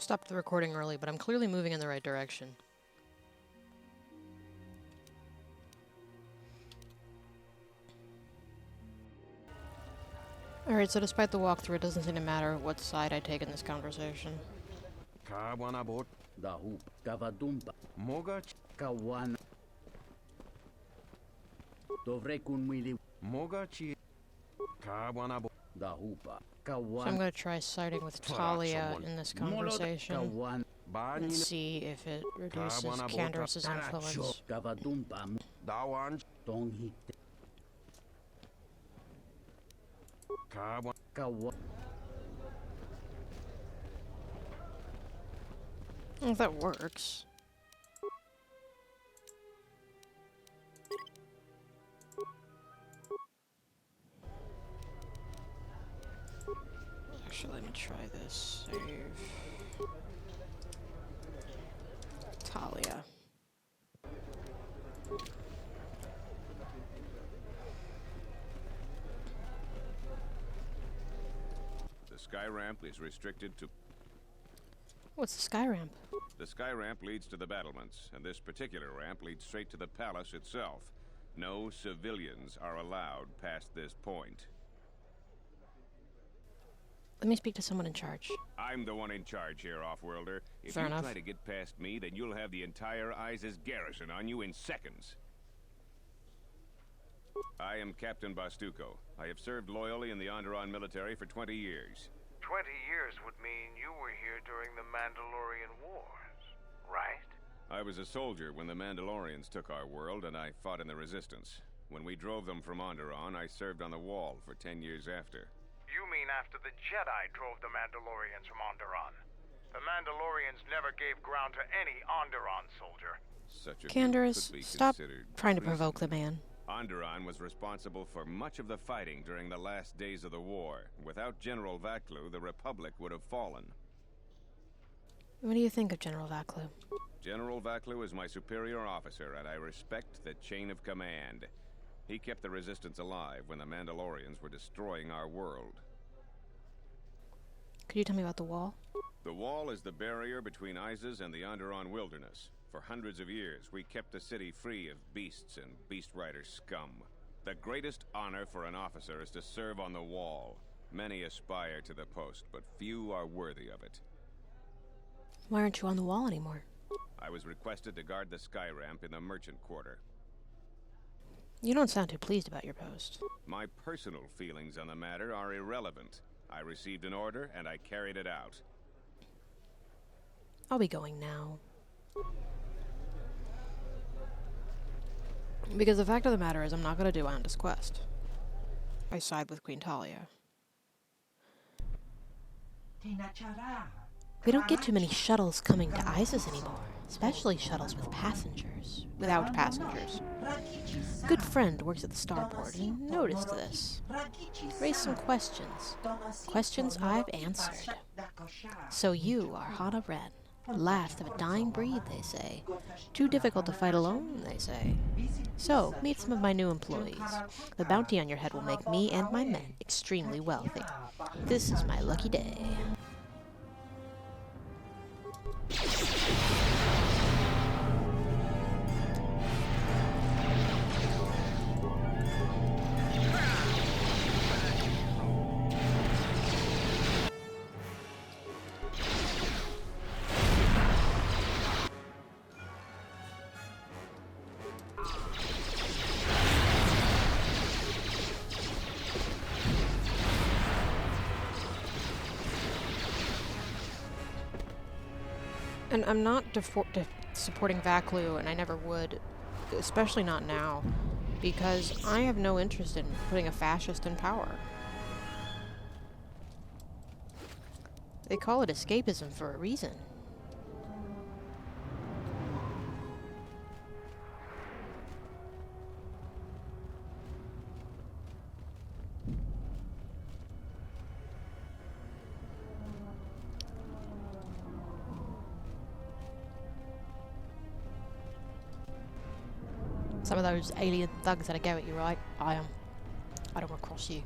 Stopped the recording early, but I'm clearly moving in the right direction. Alright, so despite the walkthrough, it doesn't seem to matter what side I take in this conversation. Kawanabot. Dahup. Kavadumpa. Mogach. Kawana. Dovrekun mili. Mogachi. Kawanabot. Dahupa. So I'm Kawan. going to try siding with Talia in this conversation Kawan. and see if it reduces Candaris' influence. Kavadumpa. Dawan. Donghite. Kawan. Kawan. If that works. Actually, let me try this. Save. Talia. The sky ramp is restricted to... What's the sky ramp? The sky ramp leads to the battlements, and this particular ramp leads straight to the palace itself. No civilians are allowed past this point. Let me speak to someone in charge. I'm the one in charge here, Offworlder. If Fair you enough. try to get past me, then you'll have the entire ISIS garrison on you in seconds. I am Captain Bastuco. I have served loyally in the Onderon military for 20 years. 20 years would mean you were here during the Mandalorian Wars, right? I was a soldier when the Mandalorians took our world, and I fought in the Resistance. When we drove them from Onderon, I served on the Wall for 10 years after. You mean after the Jedi drove the Mandalorians from Onderon? The Mandalorians never gave ground to any Onderon soldier. Such a group Candaris, could be stop considered trying to treason. provoke the man. Onderon was responsible for much of the fighting during the last days of the war. Without General Vaklu, the Republic would have fallen. What do you think of General Vaklu? General Vaklu is my superior officer, and I respect the chain of command. He kept the Resistance alive when the Mandalorians were destroying our world. Could you tell me about the wall? The Wall is the barrier between ISIS and the Onderon wilderness. For hundreds of years, we kept the city free of beasts and beast rider scum. The greatest honor for an officer is to serve on the Wall. Many aspire to the post, but few are worthy of it. Why aren't you on the wall anymore? I was requested to guard the sky ramp in the merchant quarter. You don't sound too pleased about your post. My personal feelings on the matter are irrelevant. I received an order, and I carried it out. I'll be going now. Because the fact of the matter is, I'm not going to do Anda's quest. I side with Queen Talia. We don't get too many shuttles coming to ISIS anymore, especially shuttles with passengers. Without passengers. Good friend works at the starboard and noticed this. Raised some questions. Questions I've answered. So you are Hana Ren. Last of a dying breed, they say. Too difficult to fight alone, they say. So, meet some of my new employees. The bounty on your head will make me and my men extremely wealthy. This is my lucky day. And I'm not supporting Vaklu, and I never would, especially not now, because I have no interest in putting a fascist in power. They call it escapism for a reason. Some of those alien thugs that I go at you, right? I don't want to cross you.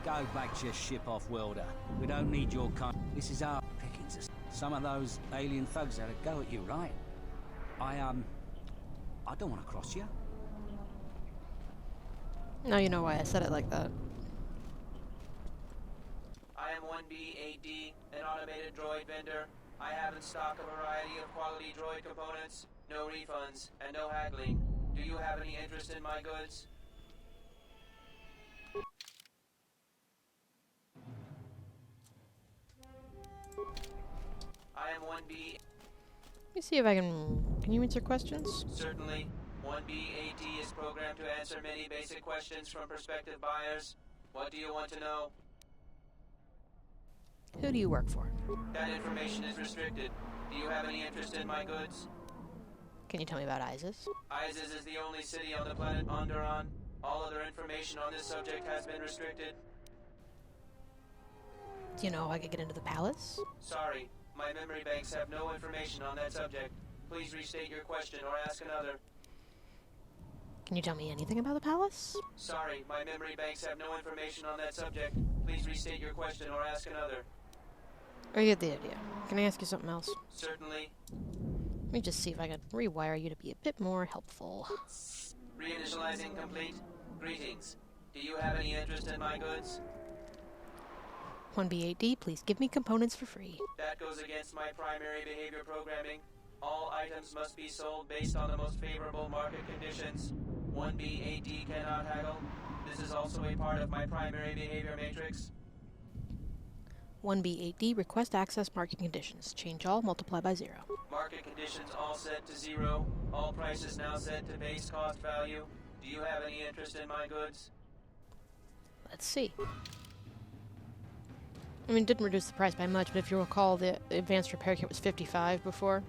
Go back to your ship off-worlder. We don't need your kind. This is our pickings. Some of those alien thugs had a go at you, right? I don't want to cross you. Now you know why I said it like that. I am 1B8D, an automated droid vendor. I have in stock a variety of quality droid components, no refunds, and no haggling. Do you have any interest in my goods? I am 1B. Let me see if I can... Can you answer questions? Certainly. 1B8D is programmed to answer many basic questions from prospective buyers. What do you want to know? Who do you work for? That information is restricted. Do you have any interest in my goods? Can you tell me about ISIS? Isis is the only city on the planet Onderon. All other information on this subject has been restricted. Do you know how I could get into the palace? Sorry, my memory banks have no information on that subject. Please restate your question or ask another. Can you tell me anything about the palace? Sorry, my memory banks have no information on that subject. Please restate your question or ask another. I get the idea. Can I ask you something else? Certainly. Let me just see if I can rewire you to be a bit more helpful. Reinitializing complete. Greetings. Do you have any interest in my goods? 1B8D, please give me components for free. That goes against my primary behavior programming. All items must be sold based on the most favorable market conditions. 1B8D cannot haggle. This is also a part of my primary behavior matrix. 1B8D, request access market conditions. Change all, multiply by 0. Market conditions all set to 0. All prices now set to base cost value. Do you have any interest in my goods? Let's see. I mean, it didn't reduce the price by much, but if you recall, the advanced repair kit was $55 before.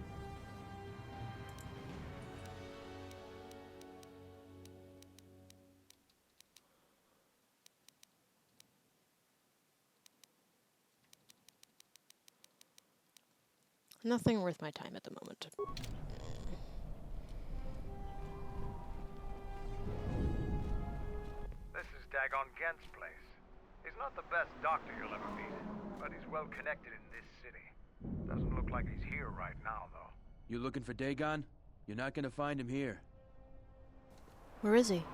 Nothing worth my time at the moment. This is Dagon Gent's place. He's not the best doctor you'll ever meet, but he's well connected in this city. Doesn't look like he's here right now, though. You looking for Dagon? You're not gonna find him here. Where is he?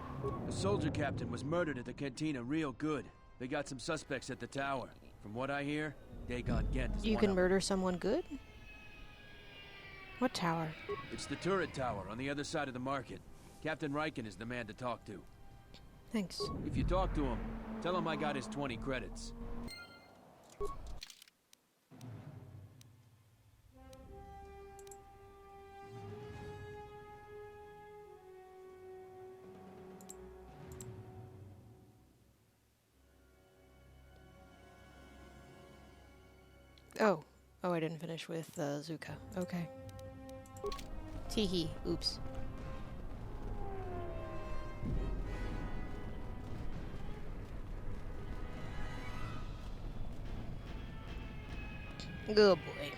The soldier captain was murdered at the cantina real good. They got some suspects at the tower. From what I hear, Dagon Gent is You one can of murder someone good? What tower? them. It's the turret tower on the other side of the market. Captain Riken is the man to talk to. Thanks. If you talk to him, tell him I got his 20 credits. Oh. Oh, I didn't finish with Zuka. Okay. Teehee. Oops. Good boy.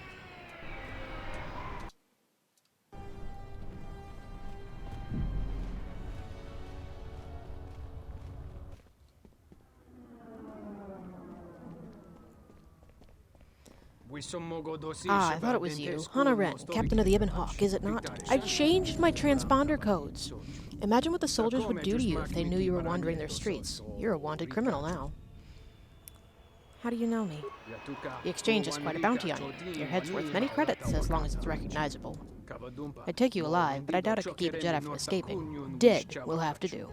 Ah, I thought it was you. Hannah Wren, captain of the Ibn Hawk, is it not? I changed my transponder codes. Imagine what the soldiers would do to you if they knew you were wandering their streets. You're a wanted criminal now. How do you know me? The exchange is quite a bounty on you. Your head's worth many credits, as long as it's recognizable. I'd take you alive, but I doubt I could keep a Jedi from escaping. Dead will have to do.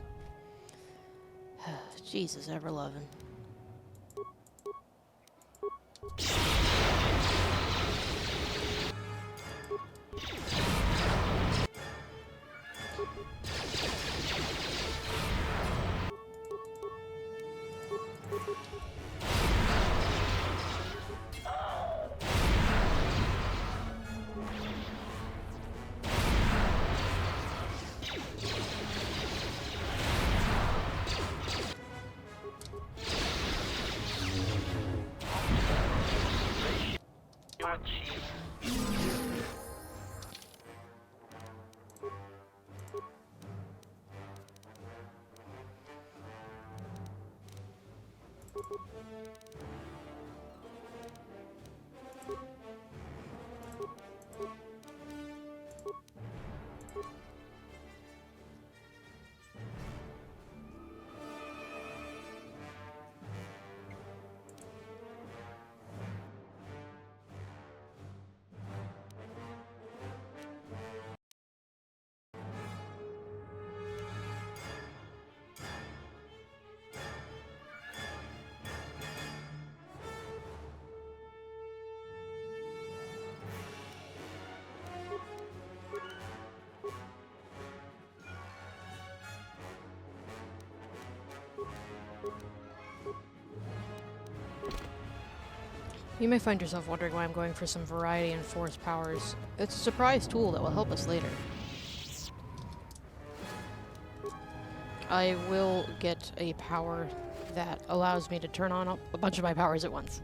Jesus ever-loving. You may find yourself wondering why I'm going for some variety and force powers. It's a surprise tool that will help us later. I will get a power that allows me to turn on a bunch of my powers at once.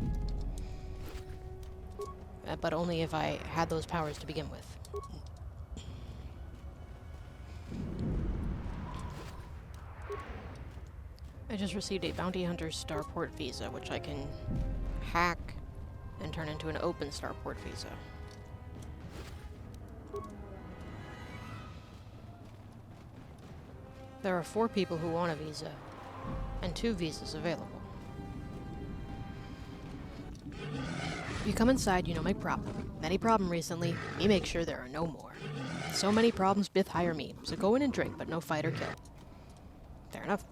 But only if I had those powers to begin with. I just received a Bounty Hunter's Starport visa, which I can hack and turn into an open Starport visa. There are 4 people who want a visa, and 2 visas available. If you come inside, you know my problem. Many problem recently, me make sure there are no more. So many problems, Bith hire me, so go in and drink, but no fight or kill. Fair enough.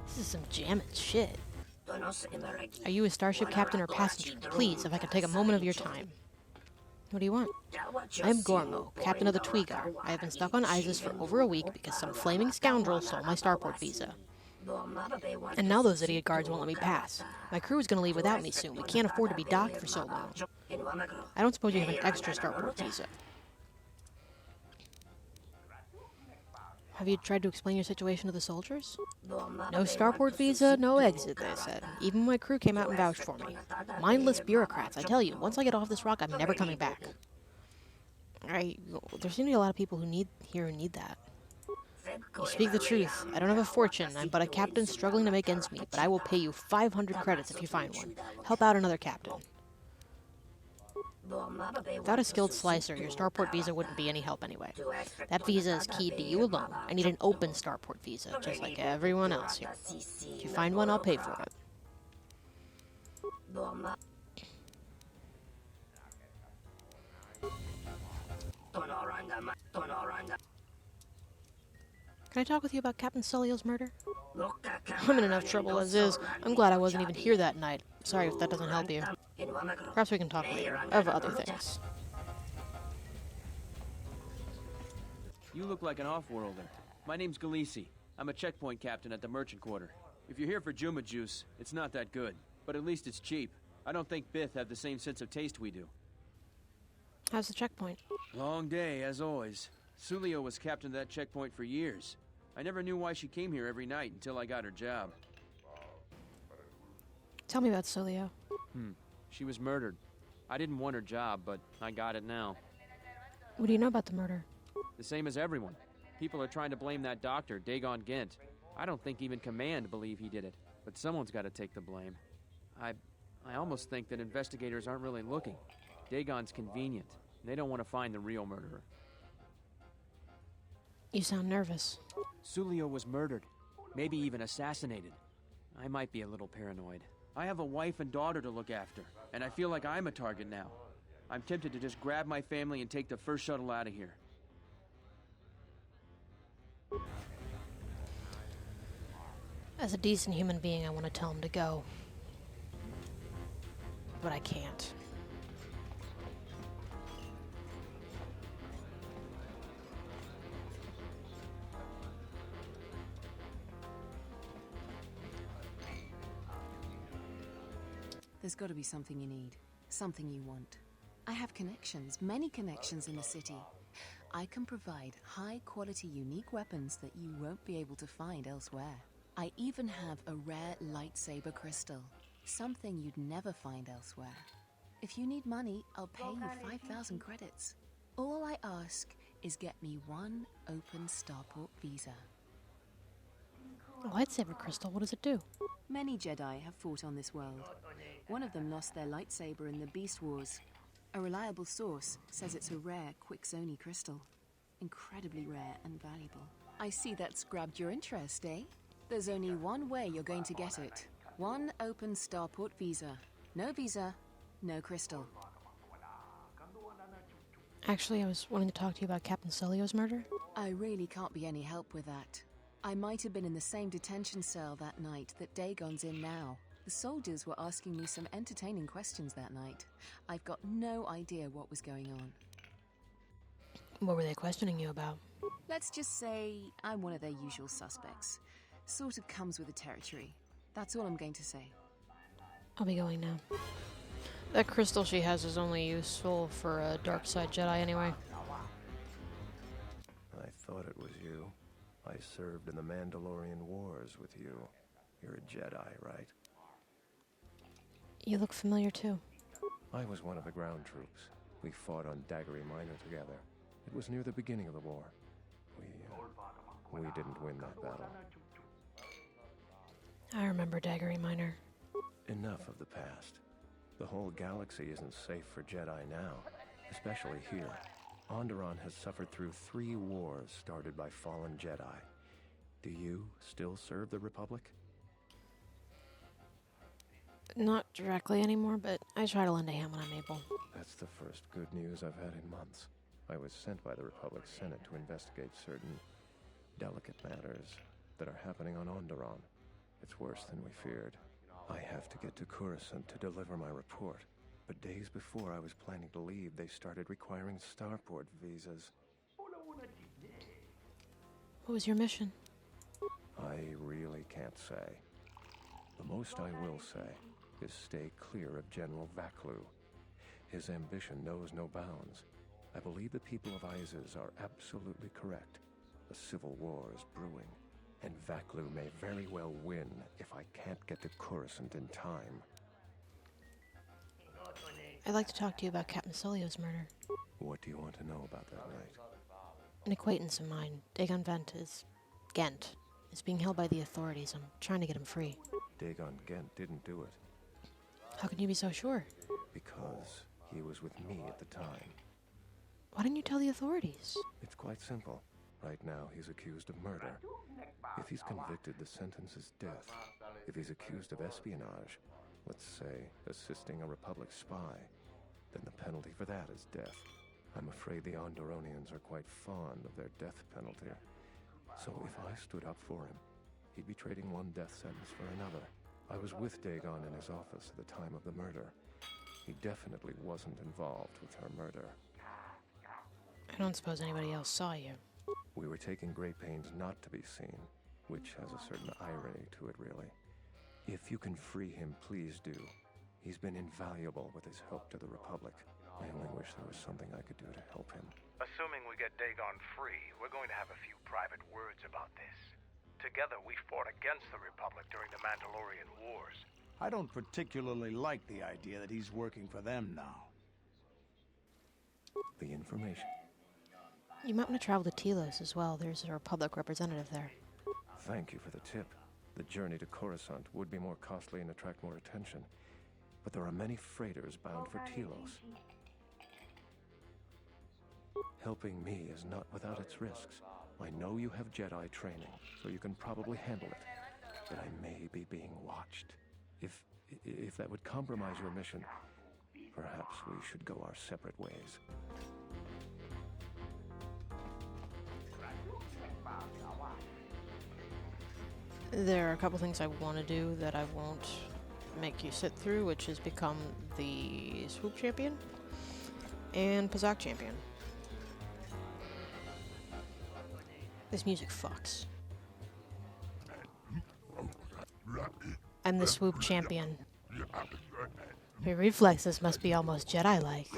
This is some jammin' shit. Are you a starship captain or passenger? Please, if I could take a moment of your time. What do you want? I am Gormo, captain of the Tweegar. I have been stuck on Isis for over a week because some flaming scoundrel stole my starport visa. And now those idiot guards won't let me pass. My crew is going to leave without me soon. We can't afford to be docked for so long. I don't suppose you have an extra starport visa. Have you tried to explain your situation to the soldiers? No starport visa, no exit, they said. Even my crew came out and vouched for me. Mindless bureaucrats, I tell you, once I get off this rock, I'm never coming back. There seem to be a lot of people who need that. You speak the truth. I don't have a fortune. I'm but a captain struggling to make ends meet, but I will pay you 500 credits if you find one. Help out another captain. Without a skilled slicer, your starport visa wouldn't be any help anyway. That visa is keyed to you alone. I need an open starport visa, just like everyone else here. If you find one, I'll pay for it. Can I talk with you about Captain Sulio's murder? I'm in enough trouble as is. I'm glad I wasn't even here that night. Sorry if that doesn't help you. Perhaps we can talk later, of other things. You look like an off-worlder. My name's Galisi. I'm a checkpoint captain at the merchant quarter. If you're here for Juma juice, it's not that good. But at least it's cheap. I don't think Bith have the same sense of taste we do. How's the checkpoint? Long day, as always. Sulio was captain of that checkpoint for years. I never knew why she came here every night until I got her job. Tell me about Sulio. She was murdered. I didn't want her job, but I got it now. What do you know about the murder? The same as everyone. People are trying to blame that doctor, Dagon Gent. I don't think even Command believe he did it, but someone's got to take the blame. I almost think that investigators aren't really looking. Dagon's convenient. They don't want to find the real murderer. You sound nervous. Sulio was murdered. Maybe even assassinated. I might be a little paranoid. I have a wife and daughter to look after, and I feel like I'm a target now. I'm tempted to just grab my family and take the first shuttle out of here. As a decent human being, I want to tell him to go. But I can't. There's got to be something you need, something you want. I have connections, many connections in the city. I can provide high-quality, unique weapons that you won't be able to find elsewhere. I even have a rare lightsaber crystal, something you'd never find elsewhere. If you need money, I'll pay you 5,000 credits. All I ask is get me one open starport visa. A lightsaber crystal, what does it do? Many Jedi have fought on this world. One of them lost their lightsaber in the Beast Wars. A reliable source says it's a rare Quixoni crystal. Incredibly rare and valuable. I see that's grabbed your interest, eh? There's only one way you're going to get it. One open starport visa. No visa, no crystal. Actually, I was wanting to talk to you about Captain Celio's murder. I really can't be any help with that. I might have been in the same detention cell that night that Dagon's in now. The soldiers were asking me some entertaining questions that night. I've got no idea what was going on. What were they questioning you about? Let's just say I'm one of their usual suspects. Sort of comes with the territory. That's all I'm going to say. I'll be going now. That crystal she has is only useful for a dark side Jedi anyway. I thought it was you. I served in the Mandalorian Wars with you. You're a Jedi, right? You look familiar too. I was one of the ground troops. We fought on Daggery Minor together. It was near the beginning of the war. We didn't win that battle. I remember Daggery Minor. Enough of the past. The whole galaxy isn't safe for Jedi now, especially here. Onderon has suffered through 3 wars started by fallen Jedi. Do you still serve the Republic? Not directly anymore, but I try to lend a hand when I'm able. That's the first good news I've had in months. I was sent by the Republic Senate to investigate certain delicate matters that are happening on Onderon. It's worse than we feared. I have to get to Coruscant to deliver my report. But days before I was planning to leave, they started requiring starport visas. What was your mission? I really can't say. The most I will say is stay clear of General Vaklu. His ambition knows no bounds. I believe the people of Isis are absolutely correct. A civil war is brewing, and Vaklu may very well win if I can't get to Coruscant in time. I'd like to talk to you about Captain Celio's murder. What do you want to know about that night? An acquaintance of mine, Dagon Gent, is being held by the authorities. I'm trying to get him free. Dagon Gent didn't do it. How can you be so sure? Because he was with me at the time. Why didn't you tell the authorities? It's quite simple. Right now, he's accused of murder. If he's convicted, the sentence is death. If he's accused of espionage, let's say assisting a Republic spy, then the penalty for that is death. I'm afraid the Onderonians are quite fond of their death penalty. So if I stood up for him, he'd be trading one death sentence for another. I was with Dagon in his office at the time of the murder. He definitely wasn't involved with her murder. I don't suppose anybody else saw you. We were taking great pains not to be seen, which has a certain irony to it, really. If you can free him, please do. He's been invaluable with his help to the Republic. I only wish there was something I could do to help him. Assuming we get Dagon free, we're going to have a few private words about this. Together, we fought against the Republic during the Mandalorian Wars. I don't particularly like the idea that he's working for them now. The information. You might want to travel to Telos as well. There's a Republic representative there. Thank you for the tip. The journey to Coruscant would be more costly and attract more attention. But there are many freighters bound for Telos. Helping me is not without its risks. I know you have Jedi training, so you can probably handle it. But I may be being watched. If that would compromise your mission, perhaps we should go our separate ways. There are a couple things I want to do that I won't make you sit through, which is become the Swoop Champion and Pazak Champion. This music fucks. I'm the Swoop Champion. My reflexes must be almost Jedi-like.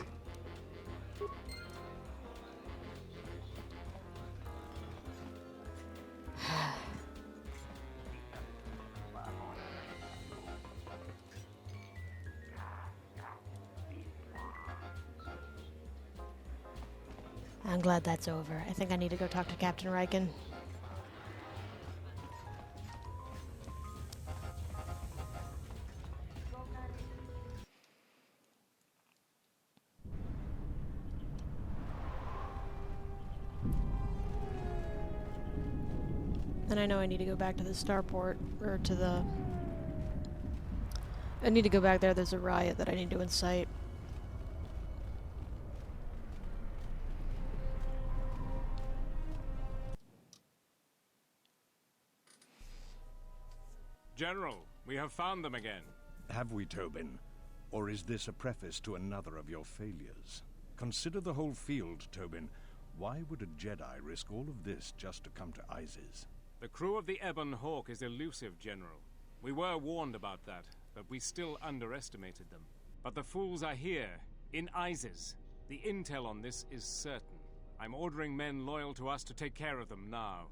I'm glad that's over. I think I need to go talk to Captain Riken. And I know I need to go back to the starport, or to the... I need to go back there. There's a riot that I need to incite. General, we have found them again. Have we, Tobin? Or is this a preface to another of your failures? Consider the whole field, Tobin. Why would a Jedi risk all of this just to come to Isis? The crew of the Ebon Hawk is elusive, General. We were warned about that, but we still underestimated them. But the fools are here, in Isis. The intel on this is certain. I'm ordering men loyal to us to take care of them now.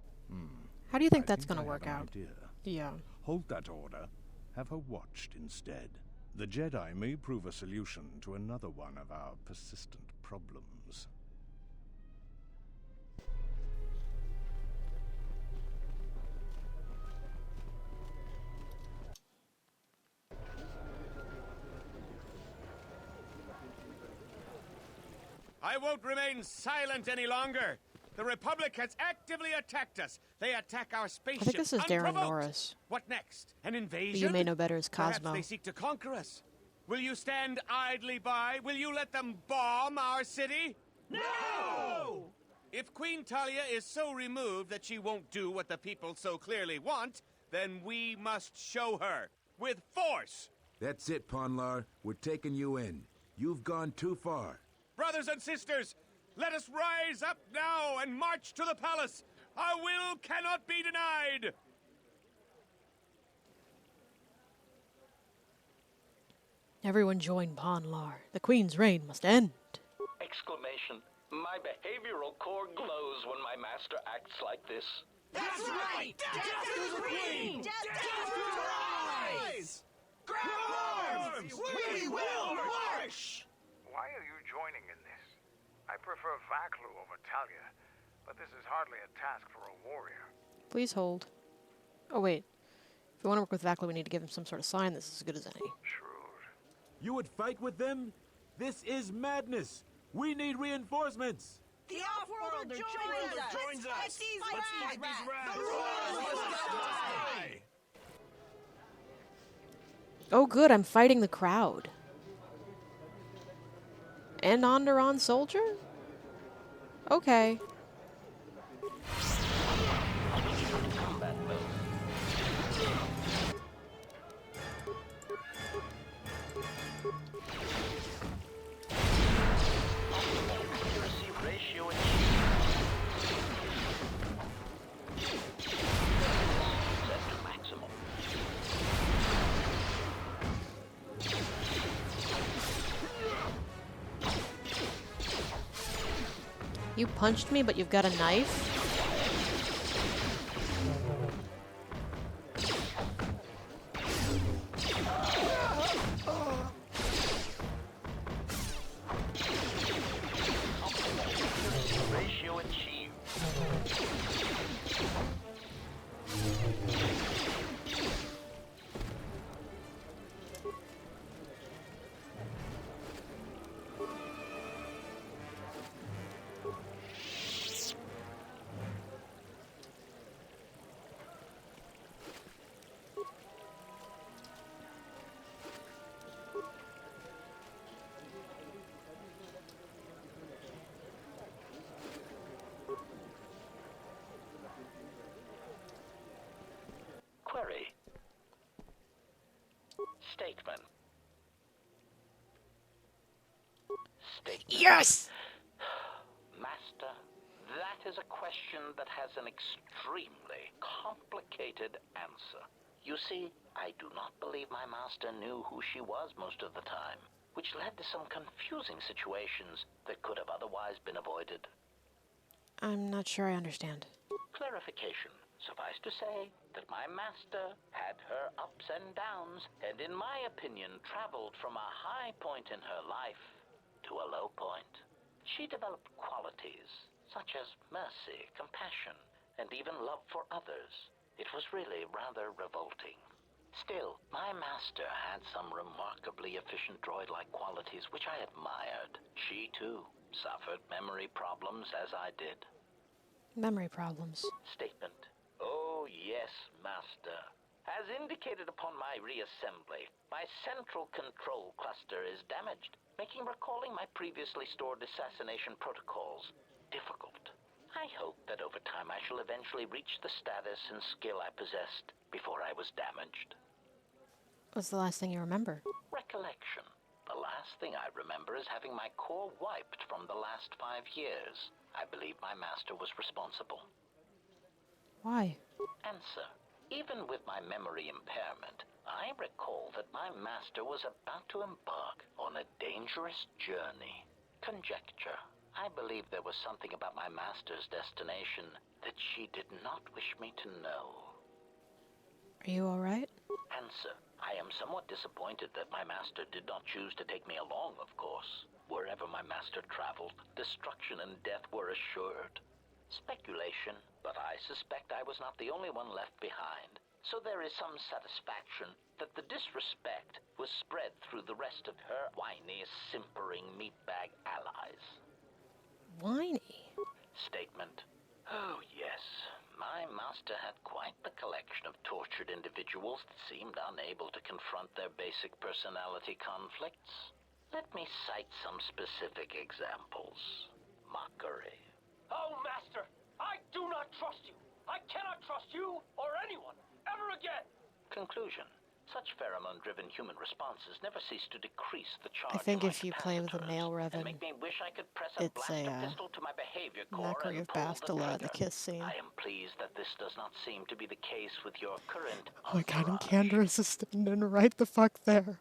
How do you think that's going to work out? Idea. Yeah. Hold that order. Have her watched instead. The Jedi may prove a solution to another one of our persistent problems. I won't remain silent any longer. The Republic has actively attacked us. They attack our spaceship. I think this is Darren unprovoked. Norris. What next? An Who invasion? you may know better as Perhaps Cosmo. they seek to conquer us. Will you stand idly by? Will you let them bomb our city? No! If Queen Talia is so removed that she won't do what the people so clearly want, then we must show her with force. That's it, Ponlar. We're taking you in. You've gone too far. Brothers and sisters, let us rise up now and march to the palace. Our will cannot be denied. Everyone join Ponlar. The Queen's reign must end. Exclamation. My behavioral core glows when my master acts like this. That's right! Death to the Queen! Death to rise! Grab arms! We will march! Why are you joining in this? I prefer Vaklu over Talia, but this is hardly a task for a warrior. Please hold. Oh, wait. If we want to work with Vaklu, we need to give him some sort of sign that's as good as any. You would fight with them? This is madness! We need reinforcements! The Off-Worlder joins us! Let's fight these rats! The Royals must die! Oh, good, I'm fighting the crowd. And Onderon soldier? Okay. You punched me, but you've got a knife? Ratio achieved. Query. Statement. Yes! Master, that is a question that has an extremely complicated answer. You see, I do not believe my master knew who she was most of the time, which led to some confusing situations that could have otherwise been avoided. I'm not sure I understand. Clarification. Suffice to say that my master had her ups and downs, and in my opinion traveled from a high point in her life to a low point. She developed qualities such as mercy, compassion, and even love for others. It was really rather revolting. Still, my master had some remarkably efficient droid-like qualities which I admired. She, too, suffered memory problems as I did. Memory problems. Statement. Oh, yes, master. As indicated upon my reassembly, my central control cluster is damaged, making recalling my previously stored assassination protocols difficult. I hope that over time I shall eventually reach the status and skill I possessed before I was damaged. What's the last thing you remember? Recollection. The last thing I remember is having my core wiped from the last 5 years. I believe my master was responsible. Why? Answer. Even with my memory impairment, I recall that my master was about to embark on a dangerous journey. Conjecture. I believe there was something about my master's destination that she did not wish me to know. Are you alright? Answer. I am somewhat disappointed that my master did not choose to take me along, of course. Wherever my master traveled, destruction and death were assured. Speculation, but I suspect I was not the only one left behind. So there is some satisfaction that the disrespect was spread through the rest of her whiny, simpering meatbag allies. Whiny? Statement. Oh, yes. My master had quite the collection of tortured individuals that seemed unable to confront their basic personality conflicts. Let me cite some specific examples. Mockery. Oh, Master! I do not trust you! I cannot trust you or anyone ever again! Conclusion. Such pheromone-driven human responses never cease to decrease the charge I think in my if you play with a male capacitors, and Revan, make me wish I could press a it's blaster a pistol to my behavior core mockery and of pull the Bastila in the trigger. kiss scene. I am pleased that this does not seem to be the case with your current Oh my god, and entourage. Candace is standing right the fuck there.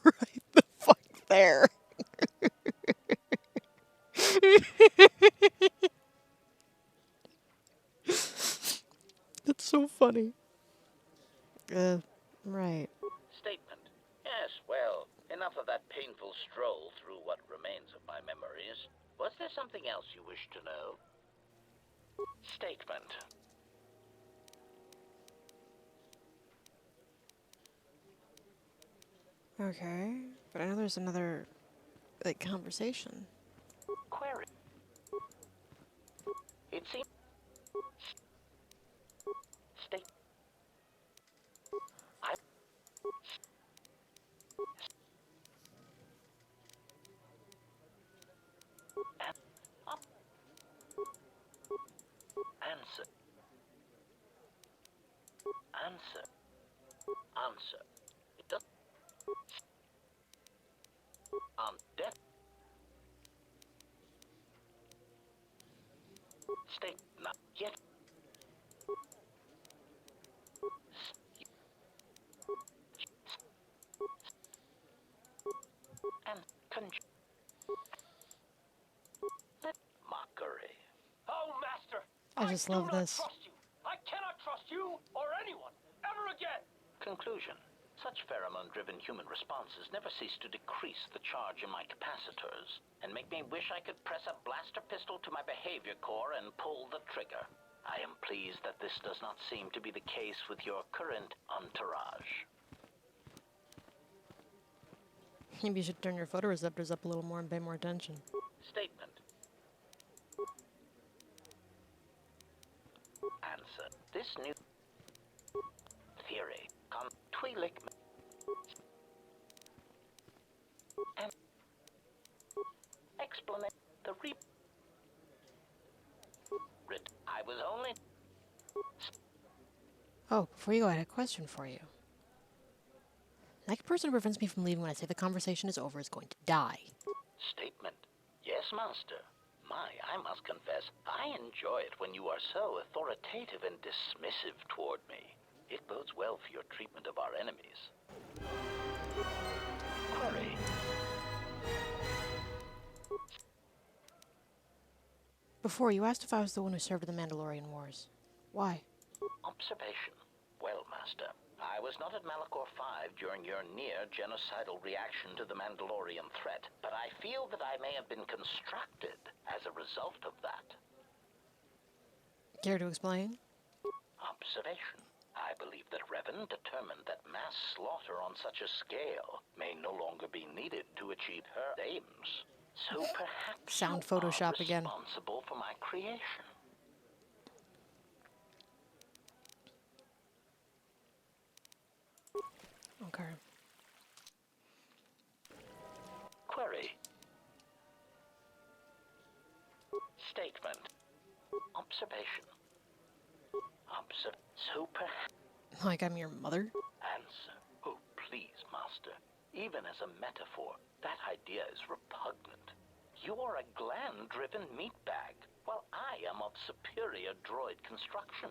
Right the fuck there. That's so funny. Right. Statement. Yes, well, enough of that painful stroll through what remains of my memories. Was there something else you wish to know? Statement. Okay, but I know there's another, like, conversation. Query. It seems... State... I... Answer. Answer. Answer. It does... Death... State... Not yet... And... Mockery. Oh, Master! I just love this. Trust you! I cannot trust you or anyone ever again! Conclusion. Such pheromone-driven human responses never cease to decrease the charge in my capacitors, and make me wish I could press a blaster pistol to my behavior core and pull the trigger. I am pleased that this does not seem to be the case with your current entourage. Maybe you should turn your photoreceptors up a little more and pay more attention. Statement. Answer. This new theory Twi'lek and explanation the I was only... Oh, before you go, I had a question for you. That person who prevents me from leaving when I say the conversation is over is going to die. Statement. Yes, Master. I must confess, I enjoy it when you are so authoritative and dismissive toward me. It bodes well for your treatment of our enemies. Query. Before, you asked if I was the one who served in the Mandalorian Wars. Why? Observation. Well, Master, I was not at Malachor 5 during your near-genocidal reaction to the Mandalorian threat, but I feel that I may have been constructed as a result of that. Care to explain? Observation. I believe that Revan determined that mass slaughter on such a scale may no longer be needed to achieve her aims. So perhaps Sound you Photoshop are again. responsible for my creation. Okay. Query. Statement. Observation. So perhaps... Like I'm your mother? Answer. Oh, please, Master. Even as a metaphor, that idea is repugnant. You are a gland-driven meatbag, while I am of superior droid construction.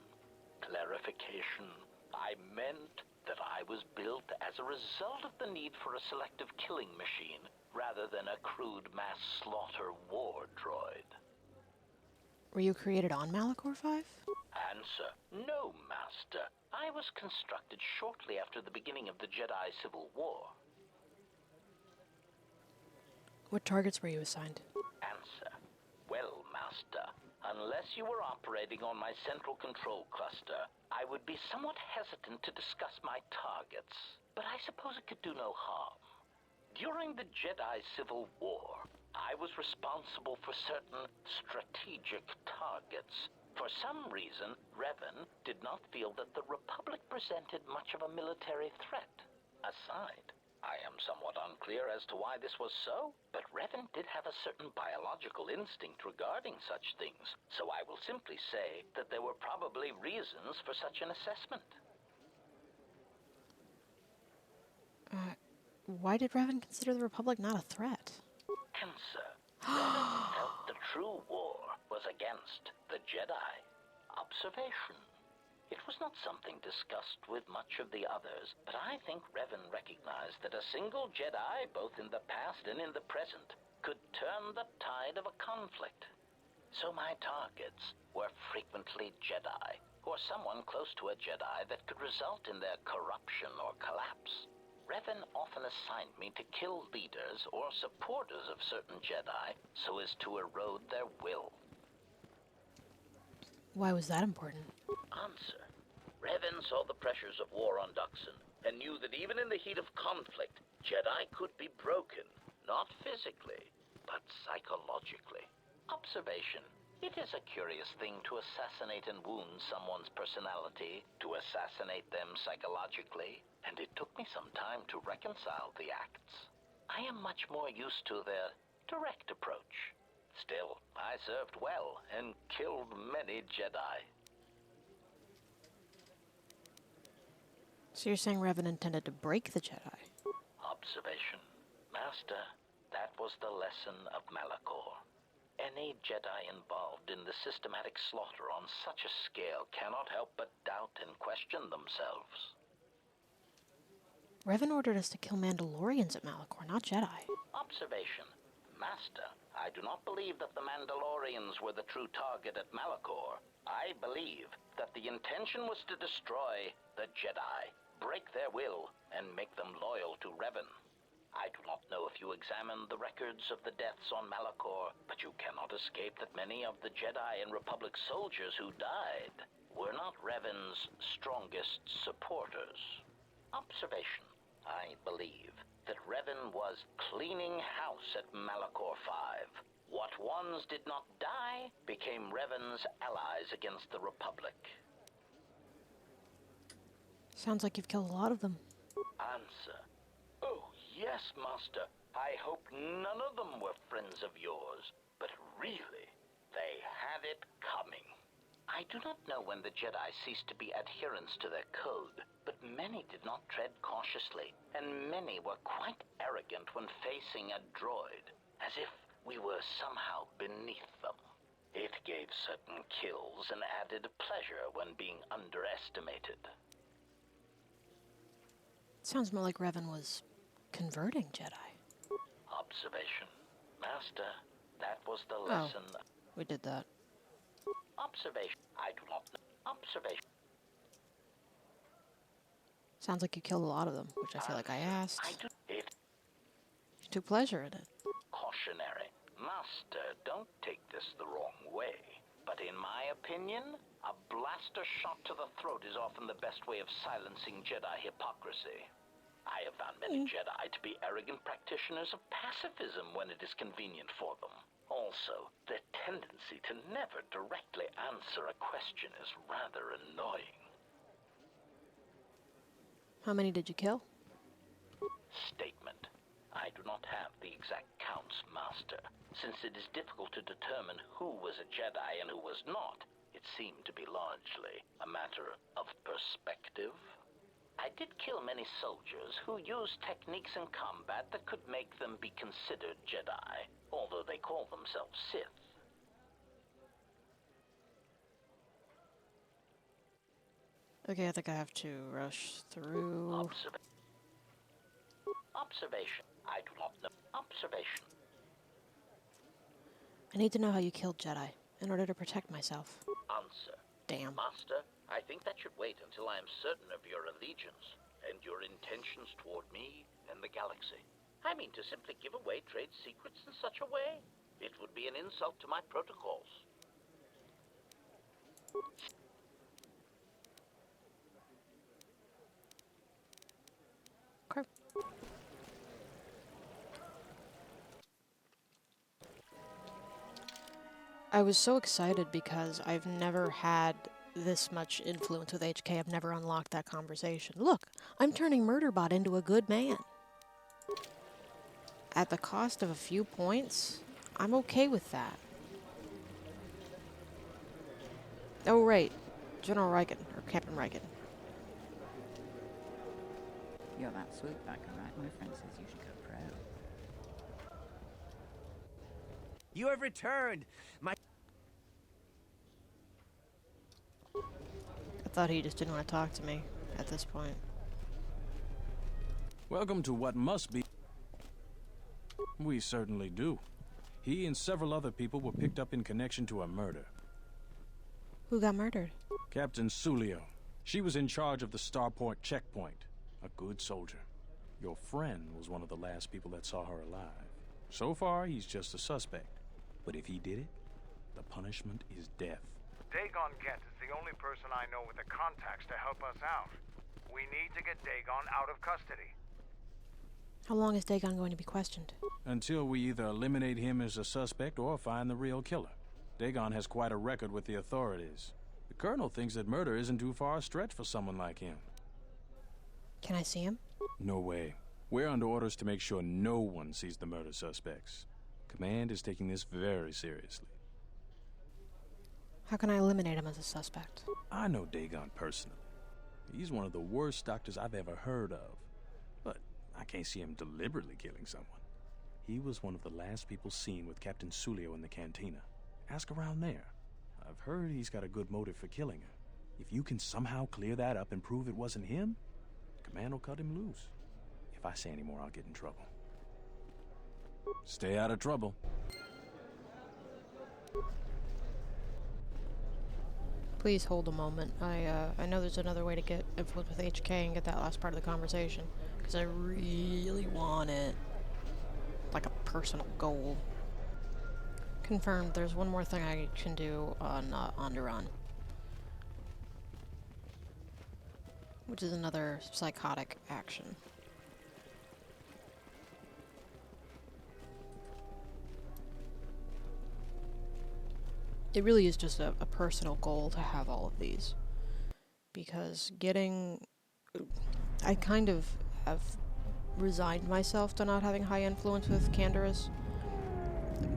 Clarification. I meant that I was built as a result of the need for a selective killing machine, rather than a crude mass slaughter war droid. Were you created on Malachor 5? Answer. No, Master. I was constructed shortly after the beginning of the Jedi Civil War. What targets were you assigned? Answer. Well, Master, unless you were operating on my central control cluster, I would be somewhat hesitant to discuss my targets. But I suppose it could do no harm. During the Jedi Civil War, I was responsible for certain strategic targets. For some reason, Revan did not feel that the Republic presented much of a military threat. Aside, I am somewhat unclear as to why this was so, but Revan did have a certain biological instinct regarding such things, so I will simply say that there were probably reasons for such an assessment. Why did Revan consider the Republic not a threat? Answer. Revan felt the true war was against the Jedi. Observation. It was not something discussed with much of the others, but I think Revan recognized that a single Jedi, both in the past and in the present, could turn the tide of a conflict. So my targets were frequently Jedi, or someone close to a Jedi that could result in their corruption or collapse. Revan often assigned me to kill leaders or supporters of certain Jedi so as to erode their will. Why was that important? Answer. Revan saw the pressures of war on Duxon and knew that even in the heat of conflict, Jedi could be broken, not physically, but psychologically. Observation. It is a curious thing to assassinate and wound someone's personality, to assassinate them psychologically, and it took me some time to reconcile the acts. I am much more used to their direct approach. Still, I served well and killed many Jedi. So you're saying Revan intended to break the Jedi? Observation. Master, that was the lesson of Malachor. Any Jedi involved in the systematic slaughter on such a scale cannot help but doubt and question themselves. Revan ordered us to kill Mandalorians at Malachor, not Jedi. Observation. Master, I do not believe that the Mandalorians were the true target at Malachor. I believe that the intention was to destroy the Jedi, break their will, and make them loyal to Revan. I do not know if you examined the records of the deaths on Malachor, but you cannot escape that many of the Jedi and Republic soldiers who died were not Revan's strongest supporters. Observation. I believe that Revan was cleaning house at Malachor 5. What ones did not die became Revan's allies against the Republic. Sounds like you've killed a lot of them. Answer. Oh, yes, Master. I hope none of them were friends of yours, but really, they had it coming. I do not know when the Jedi ceased to be adherents to their code, but many did not tread cautiously, and many were quite arrogant when facing a droid, as if we were somehow beneath them. It gave certain kills an added pleasure when being underestimated. Sounds more like Revan was converting Jedi. Observation. Master, that was the lesson. Oh, we did that. Observation. I do not know. Observation. Sounds like you killed a lot of them, which I feel like I asked. It You took pleasure in it. cautionary. Master, don't take this the wrong way. But in my opinion, a blaster shot to the throat is often the best way of silencing Jedi hypocrisy. I have found many Jedi to be arrogant practitioners of pacifism when it is convenient for them. Also, their tendency to never directly answer a question is rather annoying. How many did you kill? Statement. I do not have the exact counts, Master. Since it is difficult to determine who was a Jedi and who was not, it seemed to be largely a matter of perspective. I did kill many soldiers who used techniques in combat that could make them be considered Jedi, although they call themselves Sith. Okay, I think I have to rush through. Observation. I do not know. Observation. I need to know how you killed Jedi in order to protect myself. Answer. Damn. Master, I think that should wait until I am certain of your allegiance and your intentions toward me and the galaxy. I mean, to simply give away trade secrets in such a way, it would be an insult to my protocols. Okay. I was so excited because I've never had this much influence with HK. I've never unlocked that conversation. Look, I'm turning Murderbot into a good man. At the cost of a few points, I'm okay with that. Oh, right. General Reagan, or Captain Reagan. You're that sweet back, alright? My friend says you should go pro. You have returned! My... I thought he just didn't want to talk to me at this point. Welcome to what must be... We certainly do. He and several other people were picked up in connection to a murder. Who got murdered? Captain Sulio. She was in charge of the Starport checkpoint. A good soldier. Your friend was one of the last people that saw her alive. So far, he's just a suspect. But if he did it, the punishment is death. Dagon Gent is the only person I know with the contacts to help us out. We need to get Dagon out of custody. How long is Dagon going to be questioned? Until we either eliminate him as a suspect or find the real killer. Dagon has quite a record with the authorities. The Colonel thinks that murder isn't too far a stretch for someone like him. Can I see him? No way. We're under orders to make sure no one sees the murder suspects. Command is taking this very seriously. How can I eliminate him as a suspect? I know Dagon personally. He's one of the worst doctors I've ever heard of. But I can't see him deliberately killing someone. He was one of the last people seen with Captain Sulio in the cantina. Ask around there. I've heard he's got a good motive for killing her. If you can somehow clear that up and prove it wasn't him, Command will cut him loose. If I say any more, I'll get in trouble. Stay out of trouble. Please hold a moment. I know there's another way to get influence with HK and get that last part of the conversation, because I really want it. Like a personal goal. Confirmed, there's one more thing I can do on Onderon. Which is another psychotic action. It really is just a personal goal to have all of these. Because I kind of have resigned myself to not having high influence with Canderous.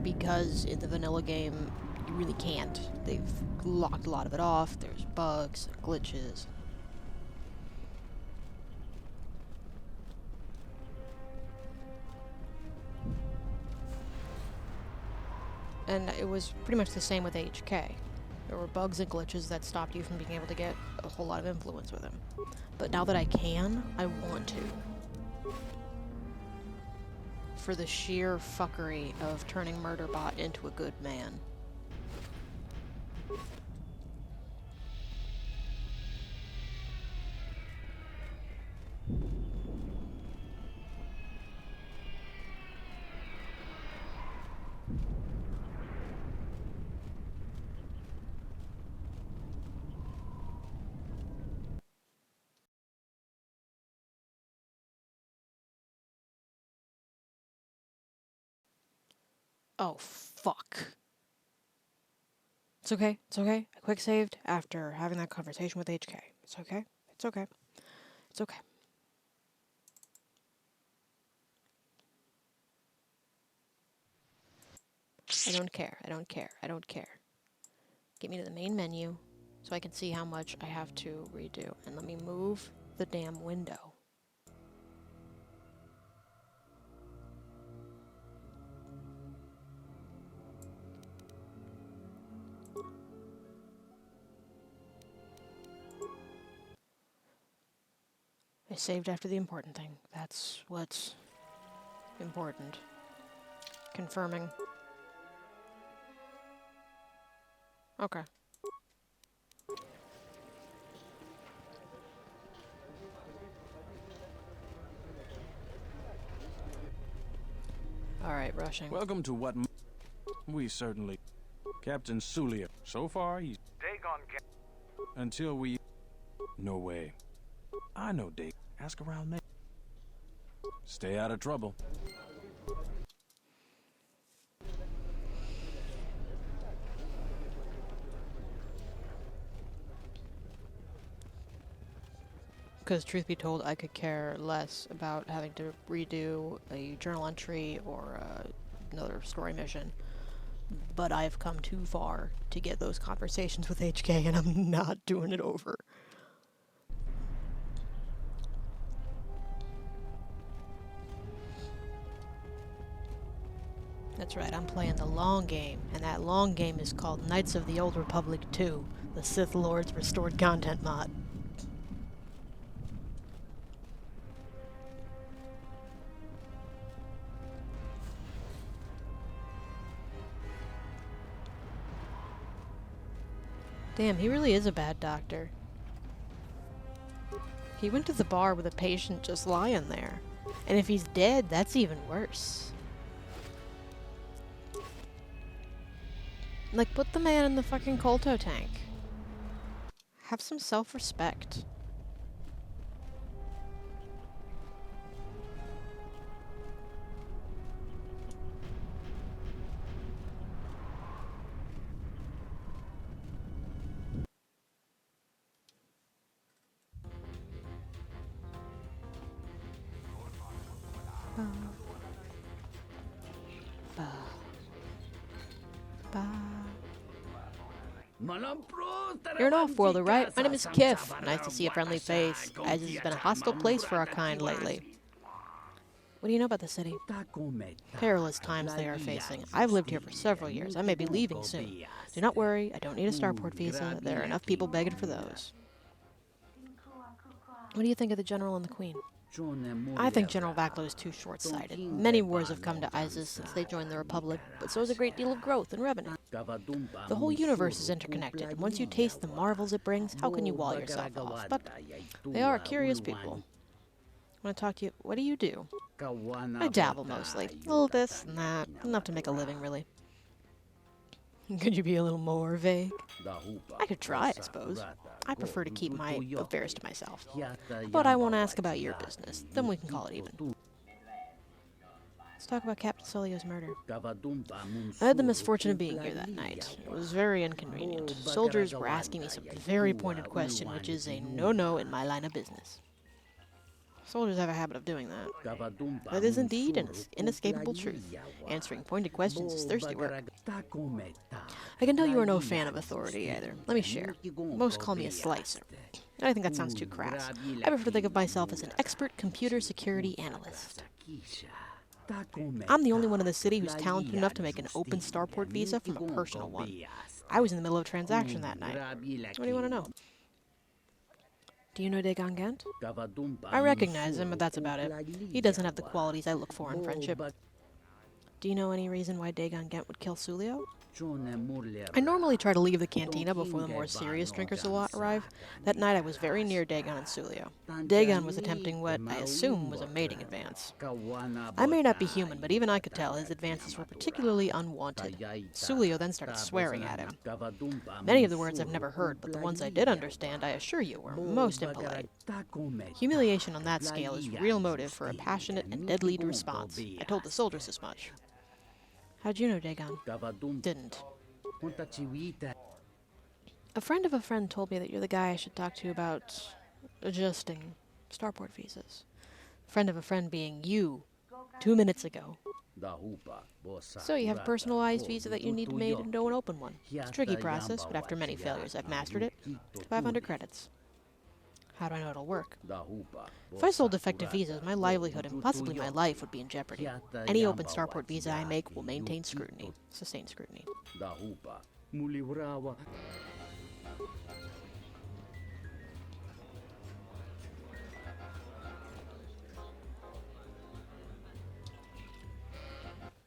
Because in the vanilla game, you really can't. They've locked a lot of it off. There's bugs, glitches. And it was pretty much the same with HK. There were bugs and glitches that stopped you from being able to get a whole lot of influence with him. But now that I can, I want to. For the sheer fuckery of turning Murderbot into a good man. Oh, fuck. It's okay. It's okay. I quick saved after having that conversation with HK. It's okay. It's okay. It's okay. I don't care. I don't care. I don't care. Get me to the main menu so I can see how much I have to redo. And let me move the damn window. I saved after the important thing. That's what's important. Confirming. Okay. Alright, rushing. Welcome to what we certainly... Captain Sulio. So far, he's... Dagon Until we... No way. I know Dagon. Ask around me. Stay out of trouble. Because truth be told, I could care less about having to redo a journal entry or another story mission. But I've come too far to get those conversations with HK, and I'm not doing it over. That's right, I'm playing the long game, and that long game is called Knights of the Old Republic 2, the Sith Lord's Restored Content mod. Damn, he really is a bad doctor. He went to the bar with a patient just lying there. And if he's dead, that's even worse. Like, put the man in the fucking Kolto tank. Have some self-respect. You're an off-worlder, right? My name is Kif. Nice to see a friendly face, as this has been a hostile place for our kind lately. What do you know about the city? Perilous times they are facing. I've lived here for several years. I may be leaving soon. Do not worry, I don't need a starport visa. There are enough people begging for those. What do you think of the General and the Queen? I think General Vaklo is too short-sighted. Many wars have come to Isis since they joined the Republic, but so is a great deal of growth and revenue. The whole universe is interconnected, and once you taste the marvels it brings, how can you wall yourself off? But they are curious people. I want to talk to you. What do you do? I dabble mostly. A little this and that. Enough to make a living, really. Could you be a little more vague? I could try, I suppose. I prefer to keep my affairs to myself. But I won't ask about your business. Then we can call it even. Let's talk about Captain Sulio's murder. I had the misfortune of being here that night. It was very inconvenient. Soldiers were asking me some very pointed question, which is a no-no in my line of business. Soldiers have a habit of doing that. That is indeed an inescapable truth. Answering pointed questions is thirsty work. I can tell you are no fan of authority either. Let me share. Most call me a slicer. I think that sounds too crass. I prefer to think of myself as an expert computer security analyst. I'm the only one in the city who's talented enough to make an open starport visa from a personal one. I was in the middle of a transaction that night. What do you want to know? Do you know Dagon Gent? I recognize him, but that's about it. He doesn't have the qualities I look for in friendship. Do you know any reason why Dagon Gent would kill Sulio? I normally try to leave the cantina before the more serious drinkers arrive. That night I was very near Dagon and Sulio. Dagon was attempting what I assume was a mating advance. I may not be human, but even I could tell his advances were particularly unwanted. Sulio then started swearing at him. Many of the words I've never heard, but the ones I did understand, I assure you, were most impolite. Humiliation on that scale is real motive for a passionate and deadly response. I told the soldiers as much. How'd you know Dagon didn't? A friend of a friend told me that you're the guy I should talk to about adjusting starport visas. Friend of a friend being you, 2 minutes ago. So you have a personalized visa that you need to make into an open one. It's a tricky process, but after many failures I've mastered it. 500 credits. How do I know it'll work? If I sold defective visas, my livelihood and possibly my life would be in jeopardy. Any open starport visa I make will maintain scrutiny. Sustained scrutiny.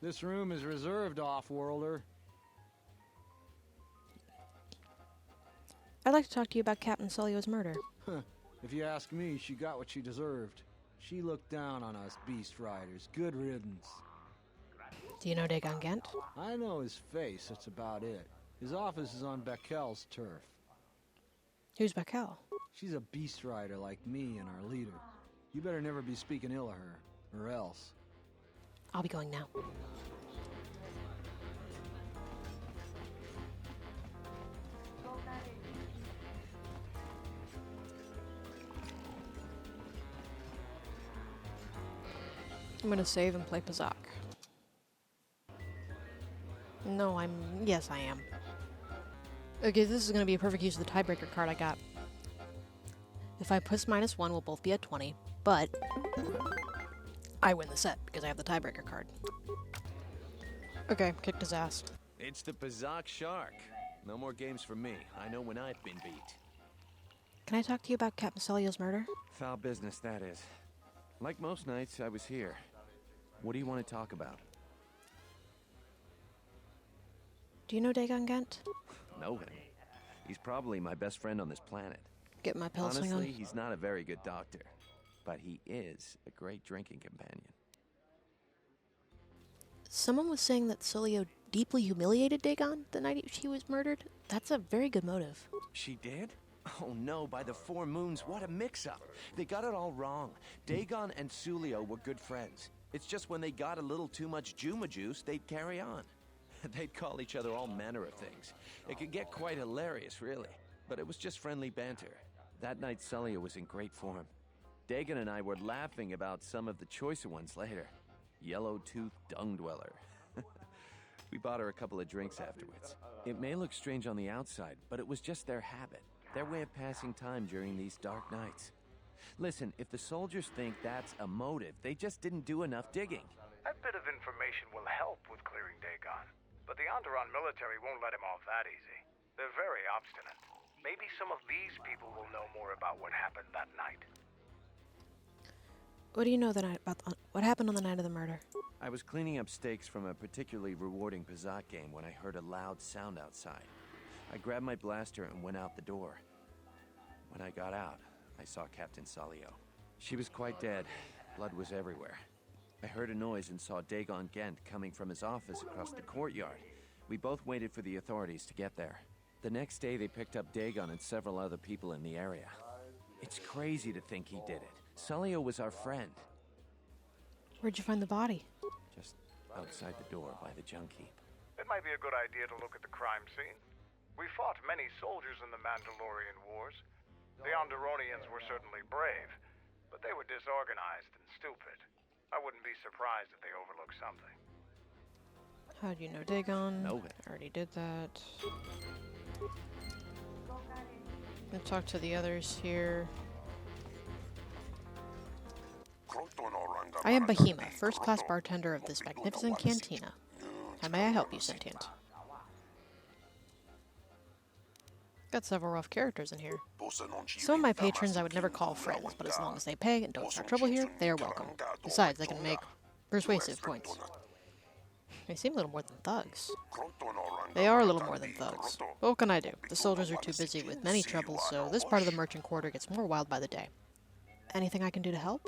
This room is reserved, off-worlder. I'd like to talk to you about Captain Sulio's murder. If you ask me, she got what she deserved. She looked down on us beast riders. Good riddance. Do you know Dagon Gent? I know his face, that's about it. His office is on Beckel's turf. Who's Beckel? She's a beast rider like me and our leader. You better never be speaking ill of her, or else. I'll be going now. I'm gonna save and play Pazak. No, yes, I am. Okay, this is gonna be a perfect use of the tiebreaker card I got. If I push -1, we'll both be at 20, but I win the set because I have the tiebreaker card. Okay, kicked his ass. It's the Pazak Shark. No more games for me. I know when I've been beat. Can I talk to you about Captain Sulio's murder? Foul business, that is. Like most nights, I was here. What do you want to talk about? Do you know Dagon Gent? Know him. He's probably my best friend on this planet. Get my pulsing on. Honestly, he's not a very good doctor, but he is a great drinking companion. Someone was saying that Sulio deeply humiliated Dagon the night she was murdered. That's a very good motive. She did? Oh no, by the 4 moons, what a mix-up. They got it all wrong. Dagon and Sulio were good friends. It's just when they got a little too much Juma juice, they'd carry on. They'd call each other all manner of things. It could get quite hilarious, really. But it was just friendly banter. That night, Sulio was in great form. Dagon and I were laughing about some of the choicer ones later. Yellow-toothed dung dweller. We bought her a couple of drinks afterwards. It may look strange on the outside, but it was just their habit. Their way of passing time during these dark nights. Listen, if the soldiers think that's a motive, they just didn't do enough digging. That bit of information will help with clearing Dagon, but the Onderon military won't let him off that easy. They're very obstinate. Maybe some of these people will know more about what happened that night. What do you know about what happened on the night of the murder? I was cleaning up stakes from a particularly rewarding Pazak game when I heard a loud sound outside. I grabbed my blaster and went out the door. When I got out, I saw Captain Sulio. She was quite dead. Blood was everywhere. I heard a noise and saw Dagon Gent coming from his office across the courtyard. We both waited for the authorities to get there. The next day, they picked up Dagon and several other people in the area. It's crazy to think he did it. Sulio was our friend. Where'd you find the body? Just outside the door by the junk heap. It might be a good idea to look at the crime scene. We fought many soldiers in the Mandalorian Wars. The Onderonians were certainly brave, but they were disorganized and stupid. I wouldn't be surprised if they overlooked something. How do you know Dagon? Know I already did that. I'll talk to the others here. I am Bahima, first-class bartender of this magnificent cantina. How may I help you, sentient? Got several rough characters in here. Some of my patrons I would never call friends, but as long as they pay and don't start trouble here, they are welcome. Besides, they can make persuasive points. They seem a little more than thugs. They are a little more than thugs. But what can I do? The soldiers are too busy with many troubles, so this part of the merchant quarter gets more wild by the day. Anything I can do to help?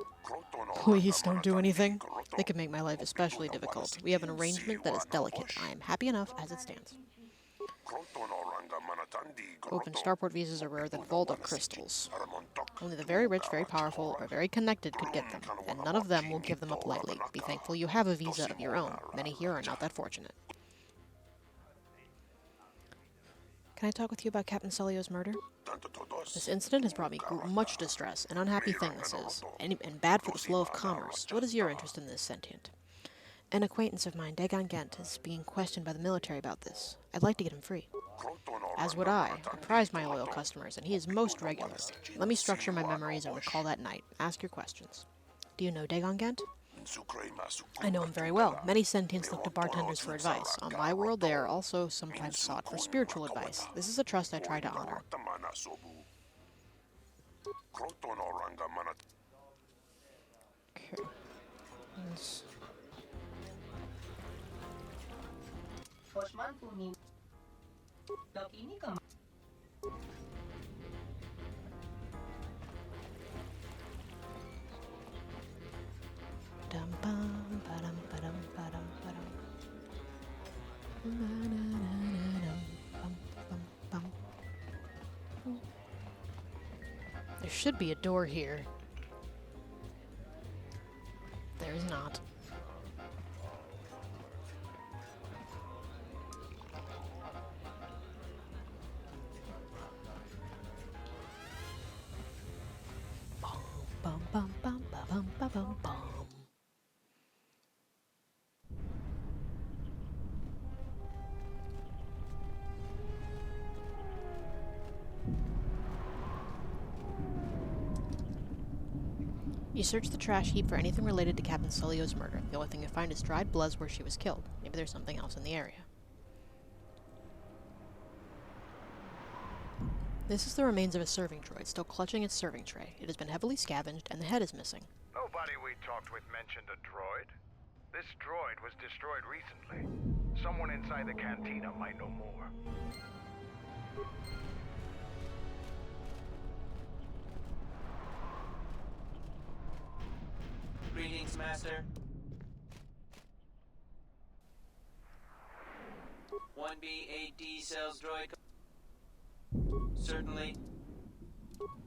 Please don't do anything. They could make my life especially difficult. We have an arrangement that is delicate. I am happy enough as it stands. Open starport visas are rarer than Volta crystals. Only the very rich, very powerful, or very connected could get them, and none of them will give them up lightly. Be thankful you have a visa of your own. Many here are not that fortunate. Can I talk with you about Captain Sulio's murder? This incident has brought me much distress. An unhappy thing this is, and bad for the flow of commerce. What is your interest in this, Sentient? An acquaintance of mine, Dagon Gent, is being questioned by the military about this. I'd like to get him free. As would I. I prize my loyal customers, and he is most regular. Let me structure my memories and recall that night. Ask your questions. Do you know Dagon Gent? I know him very well. Many sentients look to bartenders for advice. On my world, they are also sometimes sought for spiritual advice. This is a trust I try to honor. Okay. There should be a door here. There is not. Bum bum bum bum bum bum bum bum. You search the trash heap for anything related to Captain Sulio's murder. The only thing you find is dried bloods where she was killed. Maybe there's something else in the area. This is the remains of a serving droid, still clutching its serving tray. It has been heavily scavenged, and the head is missing. Nobody we talked with mentioned a droid. This droid was destroyed recently. Someone inside the cantina might know more. Greetings, Master. 1B8D sells droid. Certainly.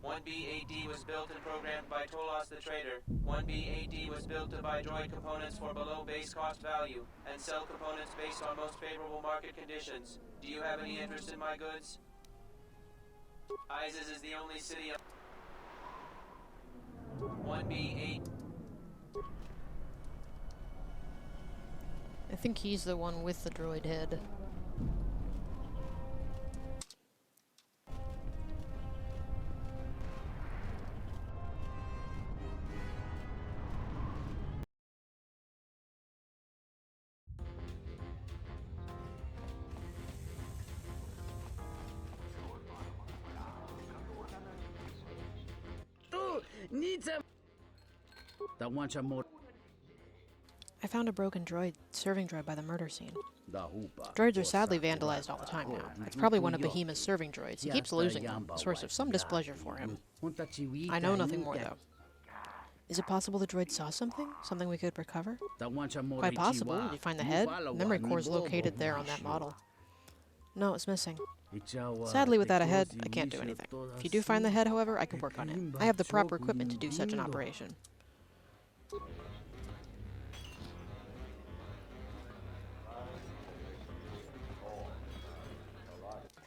1B8D was built and programmed by Tolos the Trader. 1B8D was built to buy droid components for below base cost value and sell components based on most favorable market conditions. Do you have any interest in my goods? Isis is the only city of 1B8. I think he's the one with the droid head. I found a broken serving droid by the murder scene. Droids are sadly vandalized all the time now. It's probably one of Behemoth's serving droids. He keeps losing them, a source of some displeasure for him. I know nothing more, though. Is it possible the droid saw something? Something we could recover? Quite possible. Did you find the head? Memory core is located there on that model. No, it's missing. Sadly, without a head, I can't do anything. If you do find the head, however, I can work on it. I have the proper equipment to do such an operation.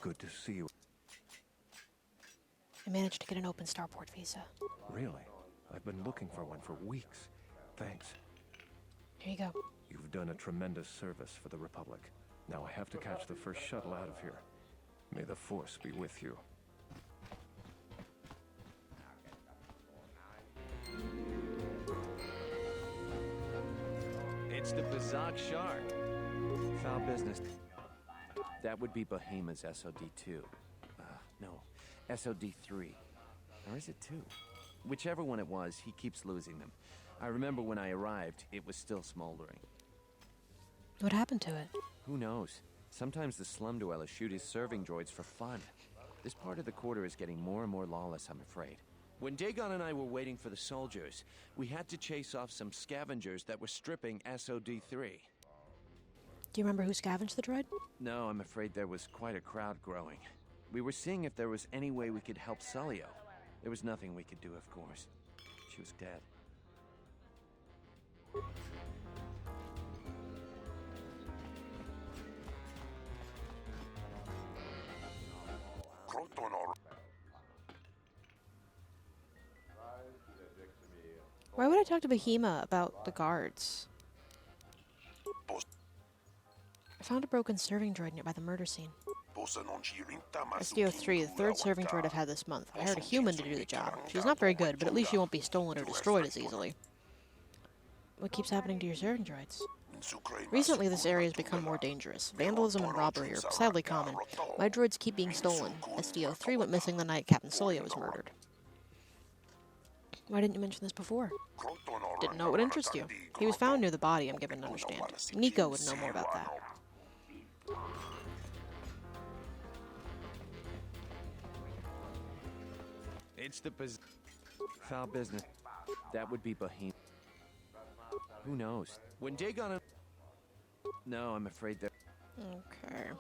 Good to see you. I managed to get an open starport visa. Really? I've been looking for one for weeks. Thanks. Here you go. You've done a tremendous service for the Republic. Now I have to catch the first shuttle out of here. May the Force be with you. It's the Bazak Shark. Foul business. That would be Behemoth's SOD-2. No, SOD-3. Or is it 2? Whichever one it was, he keeps losing them. I remember when I arrived, it was still smoldering. What happened to it? Who knows? Sometimes the slum dwellers shoot his serving droids for fun. This part of the quarter is getting more and more lawless, I'm afraid. When Dagon and I were waiting for the soldiers, we had to chase off some scavengers that were stripping SOD-3. Do you remember who scavenged the droid? No, I'm afraid there was quite a crowd growing. We were seeing if there was any way we could help Sulio. There was nothing we could do, of course. She was dead. Why would I talk to Bahima about the guards? I found a broken serving droid nearby the murder scene. SDO-3, the third serving droid I've had this month. I hired a human to do the job. She's not very good, but at least she won't be stolen or destroyed as easily. What keeps happening to your serving droids? Recently, this area has become more dangerous. Vandalism and robbery are sadly common. My droids keep being stolen. SDO-3 went missing the night Captain Sulio was murdered. Why didn't you mention this before? Didn't know it would interest you. He was found near the body, I'm given to understand. Nico would know more about that. It's the foul business. That would be Bahim. Who knows? When Dagon and... No, I'm afraid that... Okay.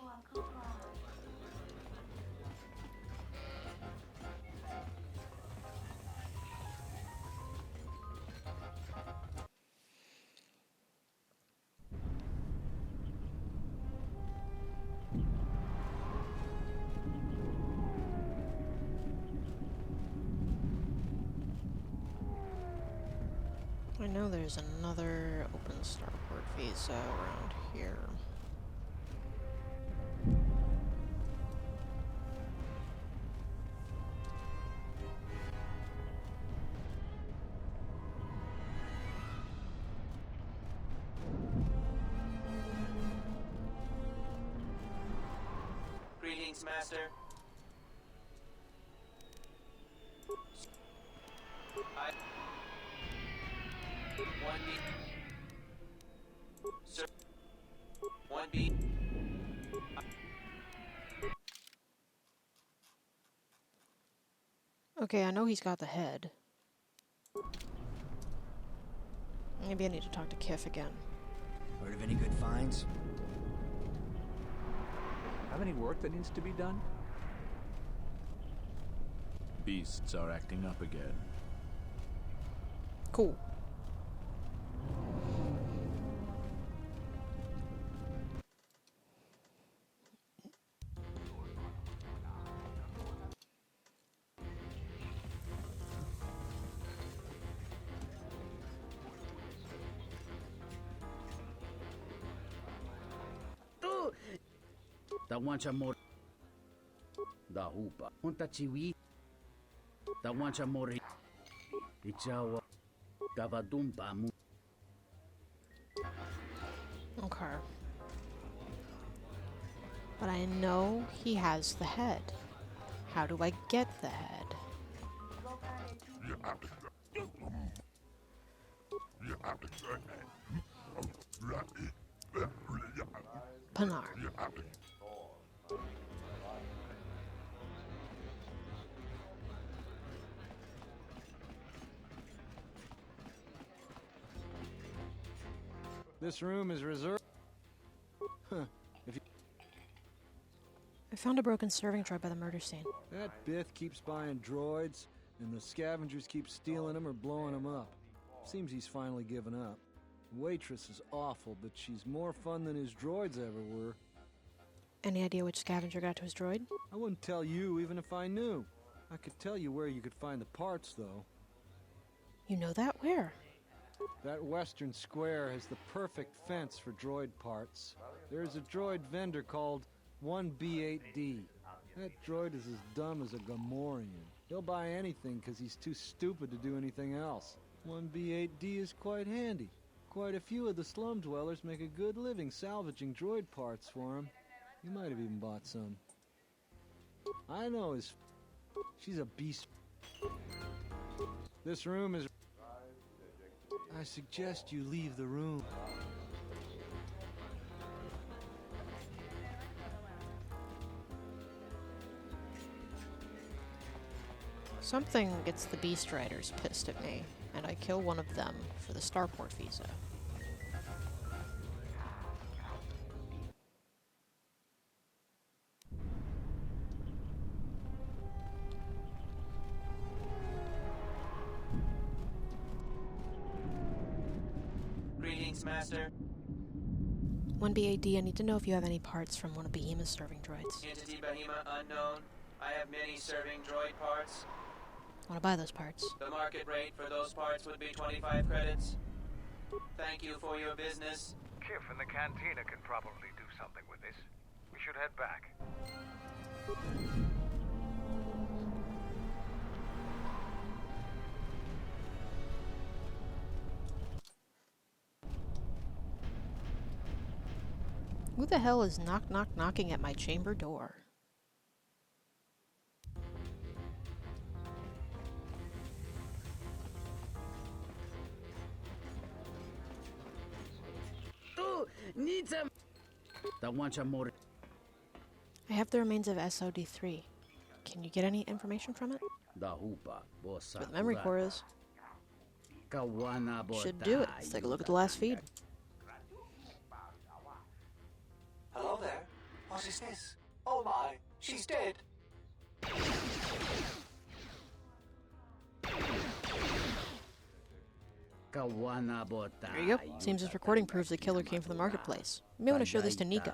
I know there's another open starport visa around here. Greetings, Master. One B. Sir. One B. Okay, I know he's got the head. Maybe I need to talk to Kif again. Heard of any good finds? Have any work that needs to be done? Beasts are acting up again. Cool. Tawancha mor. Da hupa. Unta chiwi. Tawancha mori. Ichawa. Kavadumpa mu. Okay. But I know he has the head. How do I get the head? Panar. This room is reserved. Huh. I found a broken serving droid by the murder scene. That Bith keeps buying droids, and the scavengers keep stealing them or blowing them up. Seems he's finally given up. The waitress is awful, but she's more fun than his droids ever were. Any idea which scavenger got to his droid? I wouldn't tell you even if I knew. I could tell you where you could find the parts, though. You know that? Where? That western square has the perfect fence for droid parts. There's a droid vendor called 1B8D. That droid is as dumb as a Gamorrean. He'll buy anything because he's too stupid to do anything else. 1B8D is quite handy. Quite a few of the slum dwellers make a good living salvaging droid parts for him. You might have even bought some. I know his... She's a beast. This room is... I suggest you leave the room. Something gets the Beast Riders pissed at me, and I kill one of them for the starport visa. Greetings, Master. 1BAD, I need to know if you have any parts from one of Behemoth's serving droids. Entity Behemoth unknown. I have many serving droid parts. I want to buy those parts. The market rate for those parts would be 25 credits. Thank you for your business. Kif and the Cantina can probably do something with this. We should head back. Who the hell is knocking at my chamber door? Oh, need some. more. I have the remains of SOD3. Can you get any information from it? Where the memory core is. Should do it. Let's take a look at the last feed. Hello there. What is this? Oh my, she's dead. There you go. Seems this recording proves the killer came from the marketplace. You may want to show this to Nico.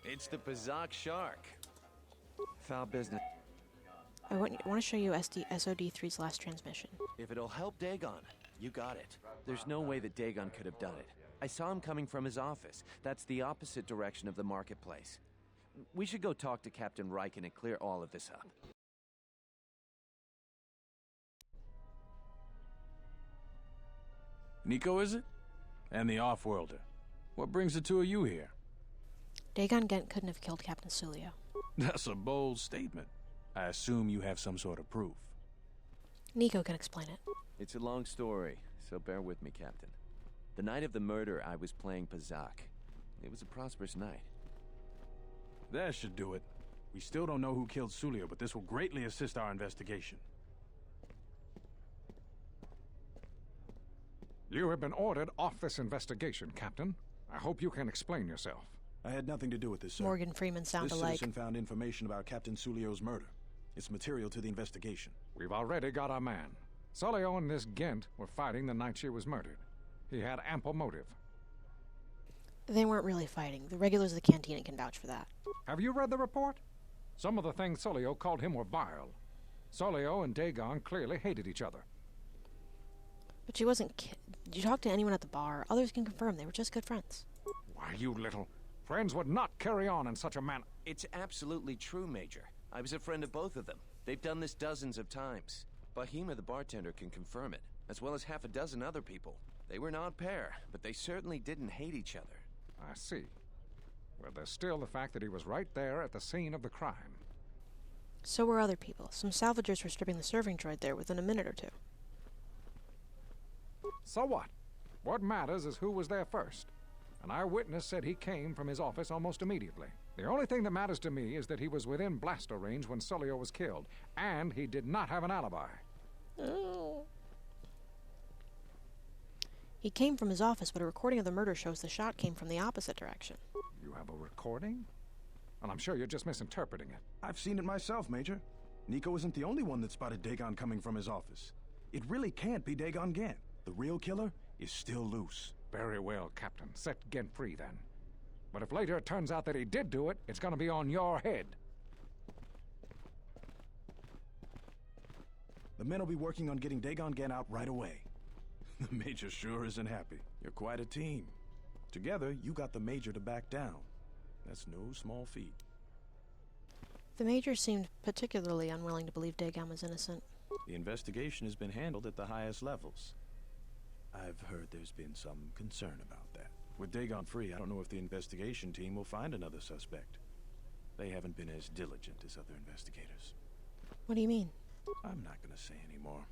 It's the Pazak Shark. Foul business. I want to show you SOD3's last transmission. If it'll help Dagon, you got it. There's no way that Dagon could have done it. I saw him coming from his office. That's the opposite direction of the marketplace. We should go talk to Captain Riken and clear all of this up. Nico, is it? And the Off-Worlder. What brings the two of you here? Dagon Gent couldn't have killed Captain Sulio. That's a bold statement. I assume you have some sort of proof. Nico can explain it. It's a long story, so bear with me, Captain. The night of the murder, I was playing Pazak. It was a prosperous night. That should do it. We still don't know who killed Sulio, but this will greatly assist our investigation. You have been ordered off this investigation, Captain. I hope you can explain yourself. I had nothing to do with this, sir. Morgan Freeman sound this alike. This citizen found information about Captain Sulio's murder. It's material to the investigation. We've already got our man. Sulio and this Gent were fighting the night she was murdered. He had ample motive. They weren't really fighting. The regulars of the Cantina can vouch for that. Have you read the report? Some of the things Sulio called him were vile. Sulio and Dagon clearly hated each other. But she wasn't Did you talk to anyone at the bar? Others can confirm they were just good friends. Why, you little... Friends would not carry on in such a manner. It's absolutely true, Major. I was a friend of both of them. They've done this dozens of times. Bahima, the bartender, can confirm it, as well as half a dozen other people. They were an odd pair, but they certainly didn't hate each other. I see. Well, there's still the fact that he was right there at the scene of the crime. So were other people. Some salvagers were stripping the serving droid there within a minute or two. So what? What matters is who was there first. An eyewitness said he came from his office almost immediately. The only thing that matters to me is that he was within blaster range when Sulio was killed, and he did not have an alibi. Oh. He came from his office, but a recording of the murder shows the shot came from the opposite direction. You have a recording? Well, I'm sure you're just misinterpreting it. I've seen it myself, Major. Nico isn't the only one that spotted Dagon coming from his office. It really can't be Dagon Gent. The real killer is still loose. Very well, Captain. Set Gent free, then. But if later it turns out that he did do it, it's gonna be on your head. The men will be working on getting Dagon Gent out right away. The Major sure isn't happy. You're quite a team. Together, you got the Major to back down. That's no small feat. The Major seemed particularly unwilling to believe Dagon was innocent. The investigation has been handled at the highest levels. I've heard there's been some concern about that. With Dagon free, I don't know if the investigation team will find another suspect. They haven't been as diligent as other investigators. What do you mean? I'm not gonna say anymore.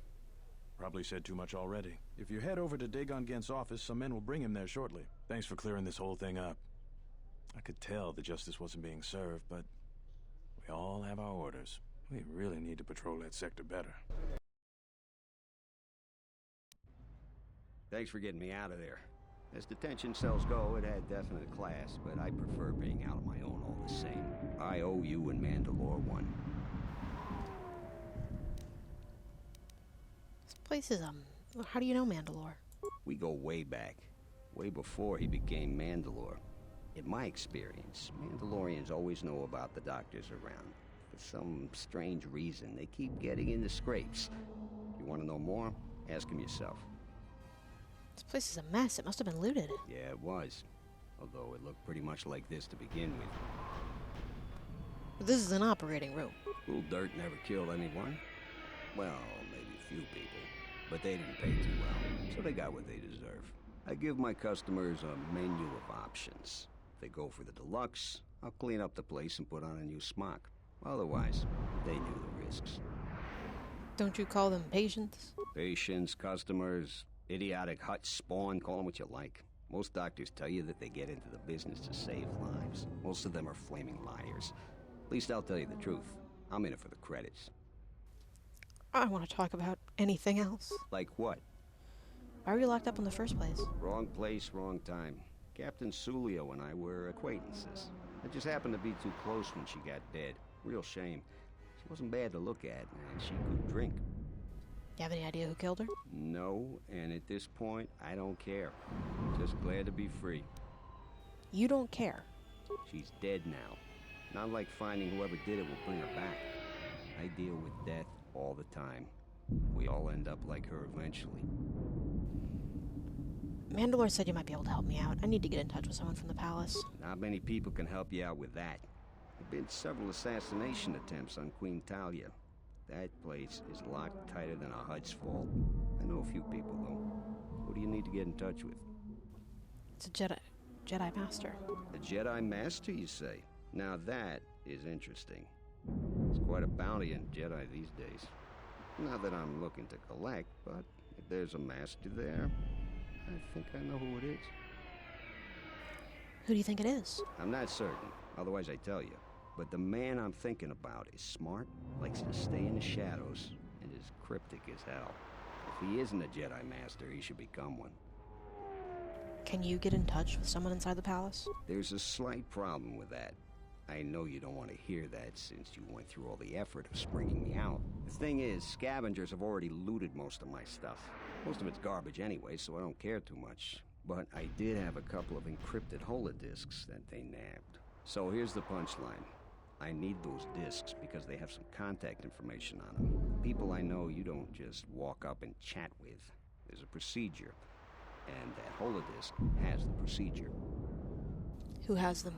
Probably said too much already. If you head over to Dagon Gent's office, some men will bring him there shortly. Thanks for clearing this whole thing up. I could tell the justice wasn't being served, but we all have our orders. We really need to patrol that sector better. Thanks for getting me out of there. As detention cells go, it had definite class, but I prefer being out on my own all the same. I owe you and Mandalore one. This place is, how do you know Mandalore? We go way back. Way before he became Mandalore. In my experience, Mandalorians always know about the doctors around. For some strange reason, they keep getting into scrapes. You want to know more? Ask him yourself. This place is a mess. It must have been looted. Yeah, it was. Although it looked pretty much like this to begin with. But this is an operating room. Little dirt never killed anyone. Well, maybe a few people. But they didn't pay too well, so they got what they deserve. I give my customers a menu of options. If they go for the deluxe, I'll clean up the place and put on a new smock. Otherwise, they knew the risks. Don't you call them patients? Patients, customers, idiotic hut spawn, call them what you like. Most doctors tell you that they get into the business to save lives. Most of them are flaming liars. At least I'll tell you the truth. I'm in it for the credits. I want to talk about anything else. Like what? Why were you locked up in the first place? Wrong place, wrong time. Captain Sulio and I were acquaintances. I just happened to be too close when she got dead. Real shame. She wasn't bad to look at, and she could drink. You have any idea who killed her? No, and at this point, I don't care. Just glad to be free. You don't care? She's dead now. Not like finding whoever did it will bring her back. I deal with death all the time. We all end up like her eventually. Mandalore said you might be able to help me out. I need to get in touch with someone from the palace. Not many people can help you out with that. There have been several assassination attempts on Queen Talia. That place is locked tighter than a Hud's fault. I know a few people, though. Who do you need to get in touch with? It's a Jedi Master. A Jedi Master, you say? Now that is interesting. It's quite a bounty in Jedi these days. Not that I'm looking to collect, but if there's a master there, I think I know who it is. Who do you think it is? I'm not certain, otherwise I'd tell you. But the man I'm thinking about is smart, likes to stay in the shadows, and is cryptic as hell. If he isn't a Jedi Master, he should become one. Can you get in touch with someone inside the palace? There's a slight problem with that. I know you don't want to hear that since you went through all the effort of springing me out. The thing is, scavengers have already looted most of my stuff. Most of it's garbage anyway, so I don't care too much. But I did have a couple of encrypted holodiscs that they nabbed. So here's the punchline. I need those discs because they have some contact information on them. People I know you don't just walk up and chat with. There's a procedure. And that holodisc has the procedure. Who has them?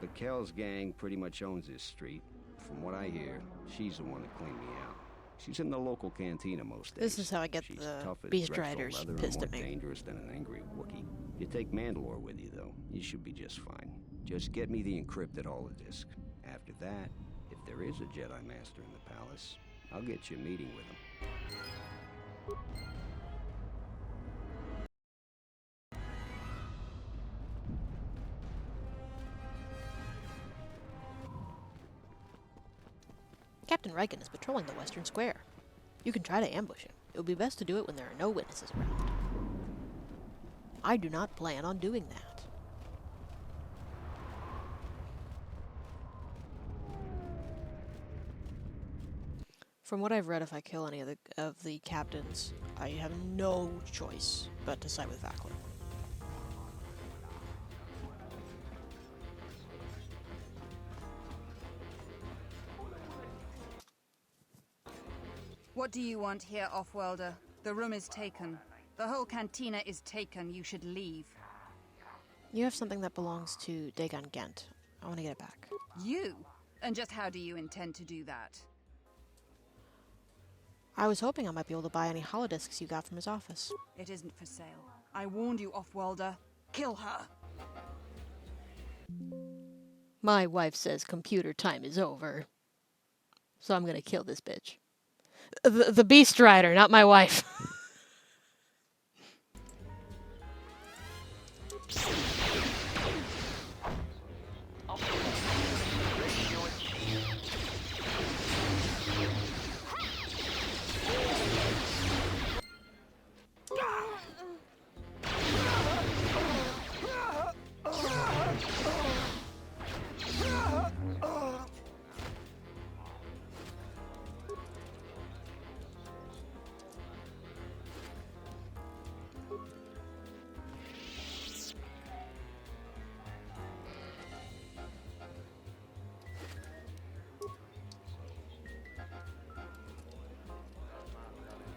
The Kells gang pretty much owns this street. From what I hear, she's the one that cleaned me out. She's in the local cantina most days. This is how I get She's the tough as beast Drexel riders leather pissed and at more me. dangerous than an angry Wookiee. You take Mandalore with you, though. You should be just fine. Just get me the encrypted holodisc. After that, if there is a Jedi Master in the palace, I'll get you a meeting with him. Captain Riken is patrolling the Western Square. You can try to ambush him. It would be best to do it when there are no witnesses around. I do not plan on doing that. From what I've read, if I kill any of the captains, I have no choice but to side with Vakler. What do you want here, Offworlder? The room is taken. The whole cantina is taken. You should leave. You have something that belongs to Dagon Gent. I want to get it back. You? And just how do you intend to do that? I was hoping I might be able to buy any holodiscs you got from his office. It isn't for sale. I warned you, Offworlder. Kill her! My wife says computer time is over. So I'm gonna kill this bitch. The Beast Rider, not my wife.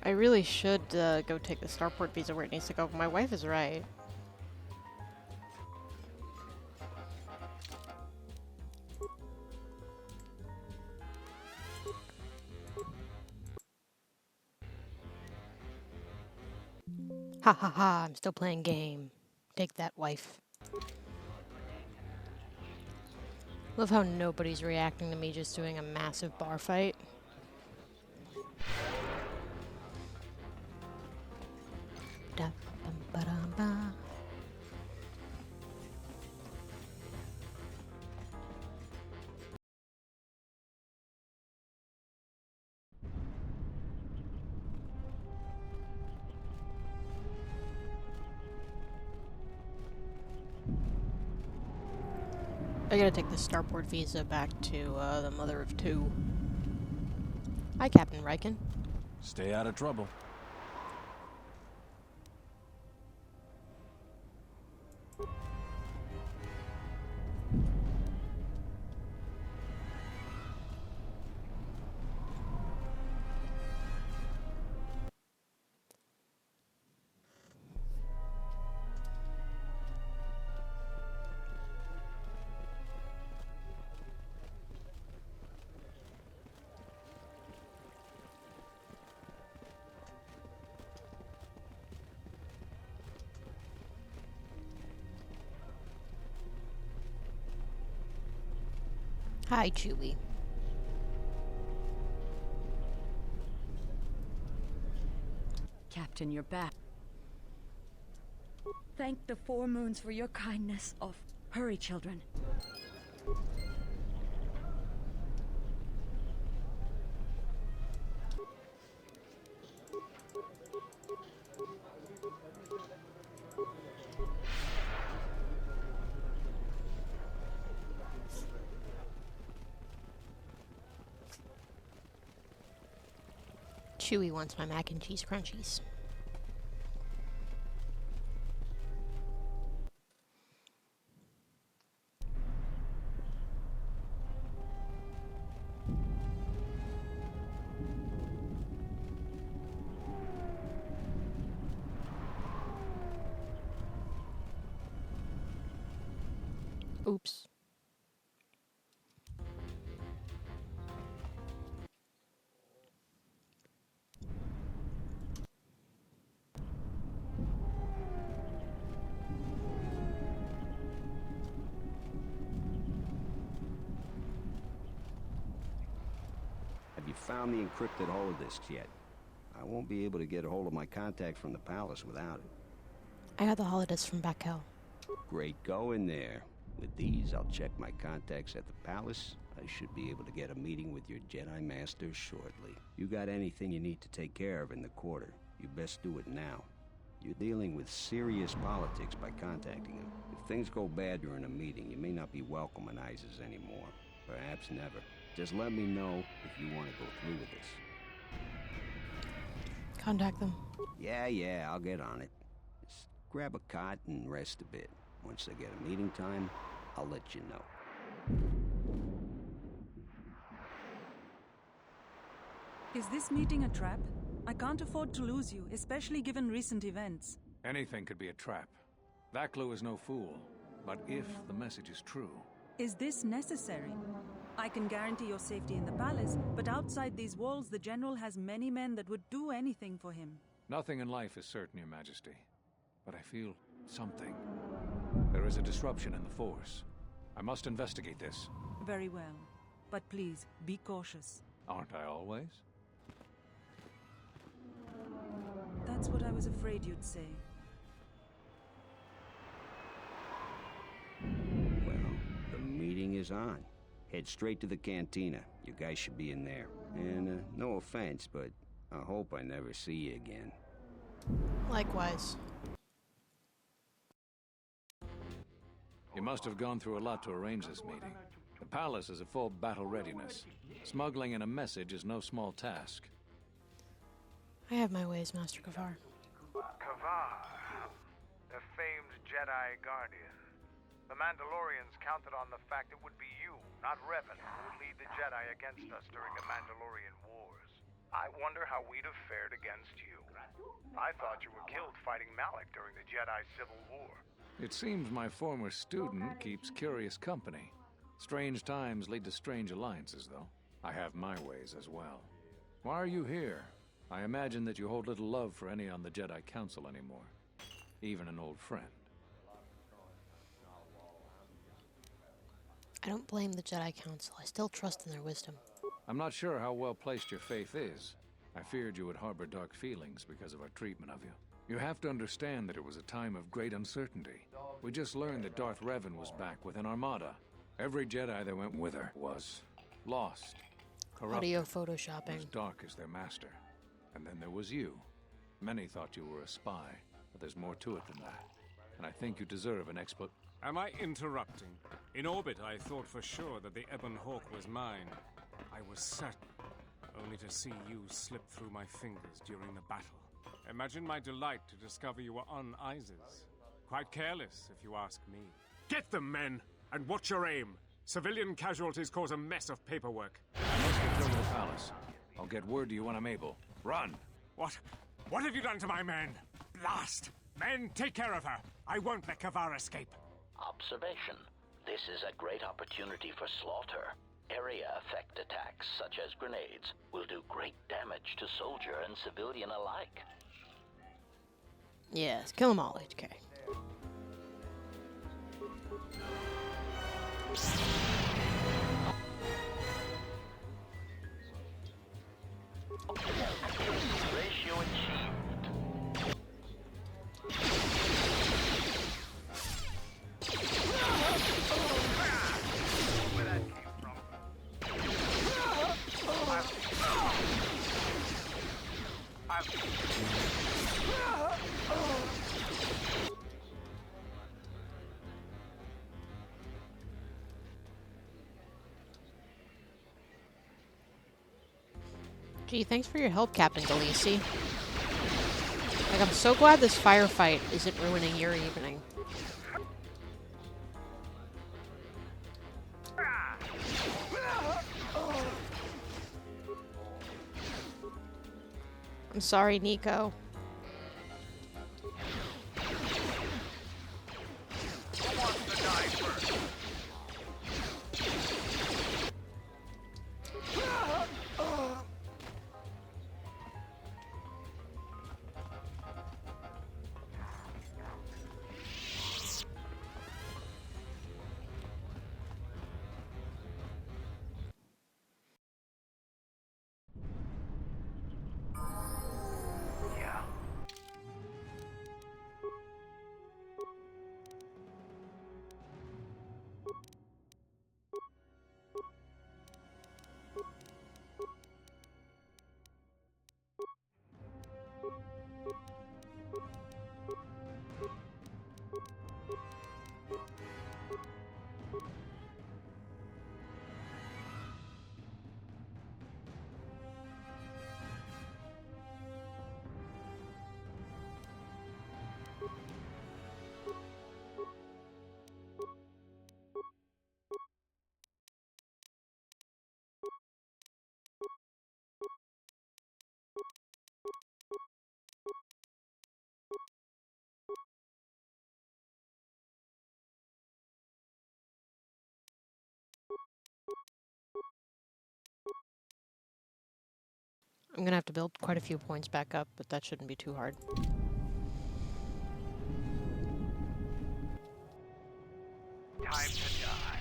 I really should go take the starport visa where it needs to go, but my wife is right. Ha ha ha, I'm still playing game. Take that, wife. Love how nobody's reacting to me just doing a massive bar fight. Da, bum, ba-dum, ba. I gotta take the starport visa back to the mother of two. Hi, Captain Riken. Stay out of trouble. Hi, Chewie. Captain, you're back. Thank the Four Moons for your kindness. Hurry, children. Chewie wants my mac and cheese crunchies. Oops. Have you found the encrypted holodisks yet? I won't be able to get a hold of my contact from the palace without it. I got the holodisks from back hell. Great going there. With these, I'll check my contacts at the palace. I should be able to get a meeting with your Jedi Master shortly. You got anything you need to take care of in the quarter, you best do it now. You're dealing with serious politics by contacting him. If things go bad during a meeting, you may not be welcome in Isis anymore. Perhaps never. Just let me know if you want to go through with this. Contact them. Yeah, I'll get on it. Just grab a cot and rest a bit. Once I get a meeting time, I'll let you know. Is this meeting a trap? I can't afford to lose you, especially given recent events. Anything could be a trap. That clue is no fool. But if the message is true... Is this necessary? I can guarantee your safety in the palace, but outside these walls, the General has many men that would do anything for him. Nothing in life is certain, Your Majesty. But I feel something. There is a disruption in the Force. I must investigate this. Very well. But please, be cautious. Aren't I always? That's what I was afraid you'd say. Well, the meeting is on. Head straight to the cantina. You guys should be in there. And, no offense, but I hope I never see you again. Likewise. You must have gone through a lot to arrange this meeting. The palace is at full battle readiness. Smuggling in a message is no small task. I have my ways, Master Kavar. Kavar, the famed Jedi Guardian. The Mandalorians counted on the fact it would be you, not Revan, who would lead the Jedi against us during the Mandalorian Wars. I wonder how we'd have fared against you. I thought you were killed fighting Malik during the Jedi Civil War. It seems my former student keeps curious company. Strange times lead to strange alliances, though. I have my ways as well. Why are you here? I imagine that you hold little love for any on the Jedi Council anymore. Even an old friend. I don't blame the Jedi Council. I still trust in their wisdom. I'm not sure how well placed your faith is. I feared you would harbor dark feelings because of our treatment of you. You have to understand that it was a time of great uncertainty. We just learned that Darth Revan was back with an armada. Every Jedi that went with her was lost, corrupted, Audio photoshopping. as dark as their master. And then there was you. Many thought you were a spy, but there's more to it than that. And I think you deserve an Am I interrupting? In orbit, I thought for sure that the Ebon Hawk was mine. I was certain, only to see you slip through my fingers during the battle. Imagine my delight to discover you were on Isis. Quite careless, if you ask me. Get them, men, and watch your aim. Civilian casualties cause a mess of paperwork. Let's get over to the palace. I'll get word to you when I'm able. Run! What? What have you done to my men? Blast! Men, take care of her. I won't let Kavar escape. Observation. This is a great opportunity for slaughter. Area effect attacks, such as grenades, will do great damage to soldier and civilian alike. Yes, kill them all, HK. Ratio achieved. Where that came from. Gee, thanks for your help, Captain Galisi. Like, I'm so glad this firefight isn't ruining your evening. I'm sorry, Nico. Who wants to die first? I'm gonna have to build quite a few points back up, but that shouldn't be too hard. Time to die.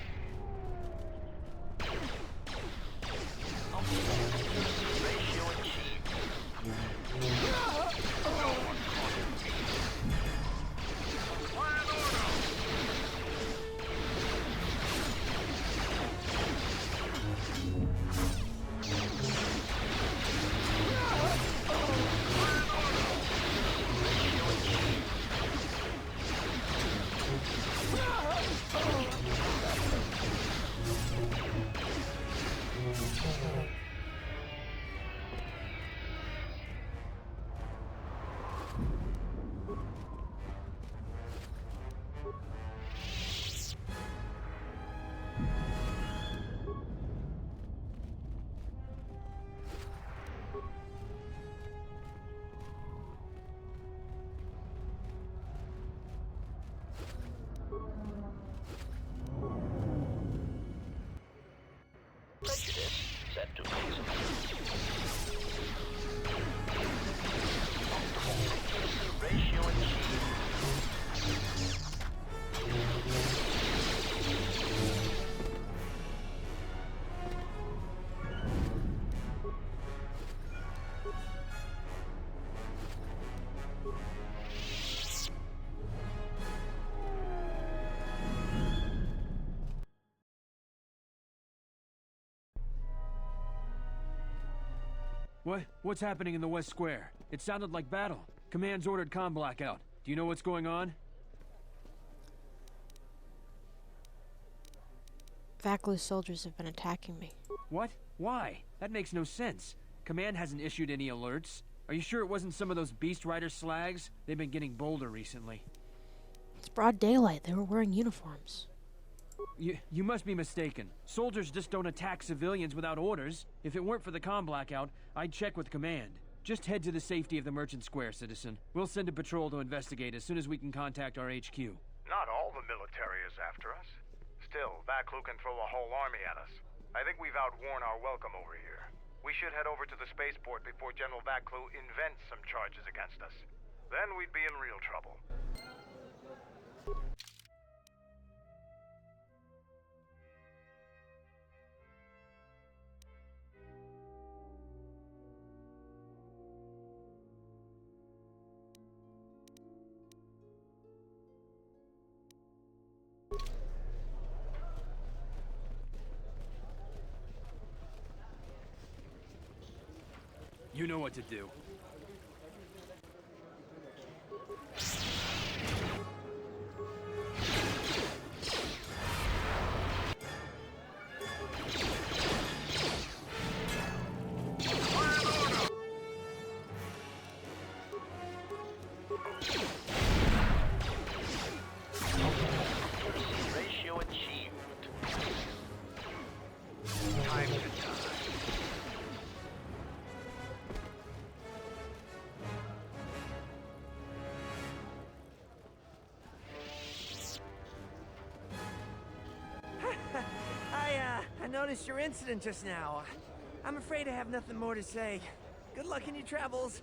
Ratio achieved. What's happening in the West Square? It sounded like battle. Command's ordered comm blackout. Do you know what's going on? Vaklu's soldiers have been attacking me. What? Why? That makes no sense. Command hasn't issued any alerts. Are you sure it wasn't some of those Beast Rider slags? They've been getting bolder recently. It's broad daylight. They were wearing uniforms. You must be mistaken. Soldiers just don't attack civilians without orders. If it weren't for the comm blackout, I'd check with Command. Just head to the safety of the Merchant Square, citizen. We'll send a patrol to investigate as soon as we can contact our HQ. Not all the military is after us. Still, Vaklu can throw a whole army at us. I think we've outworn our welcome over here. We should head over to the spaceport before General Vaklu invents some charges against us. Then we'd be in real trouble. You know what to do. Ratio achieved. Time to die. I noticed your incident just now. I'm afraid I have nothing more to say. Good luck in your travels.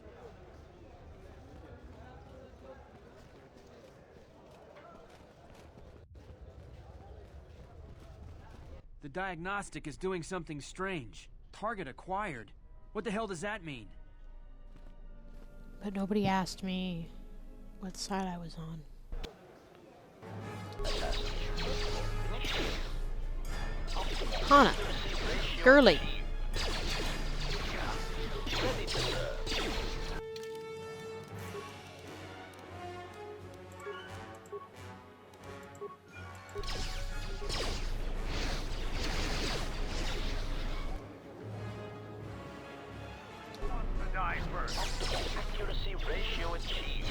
The diagnostic is doing something strange. Target acquired. What the hell does that mean? But nobody asked me what side I was on. Hana. Girly. Accuracy ratio achieved.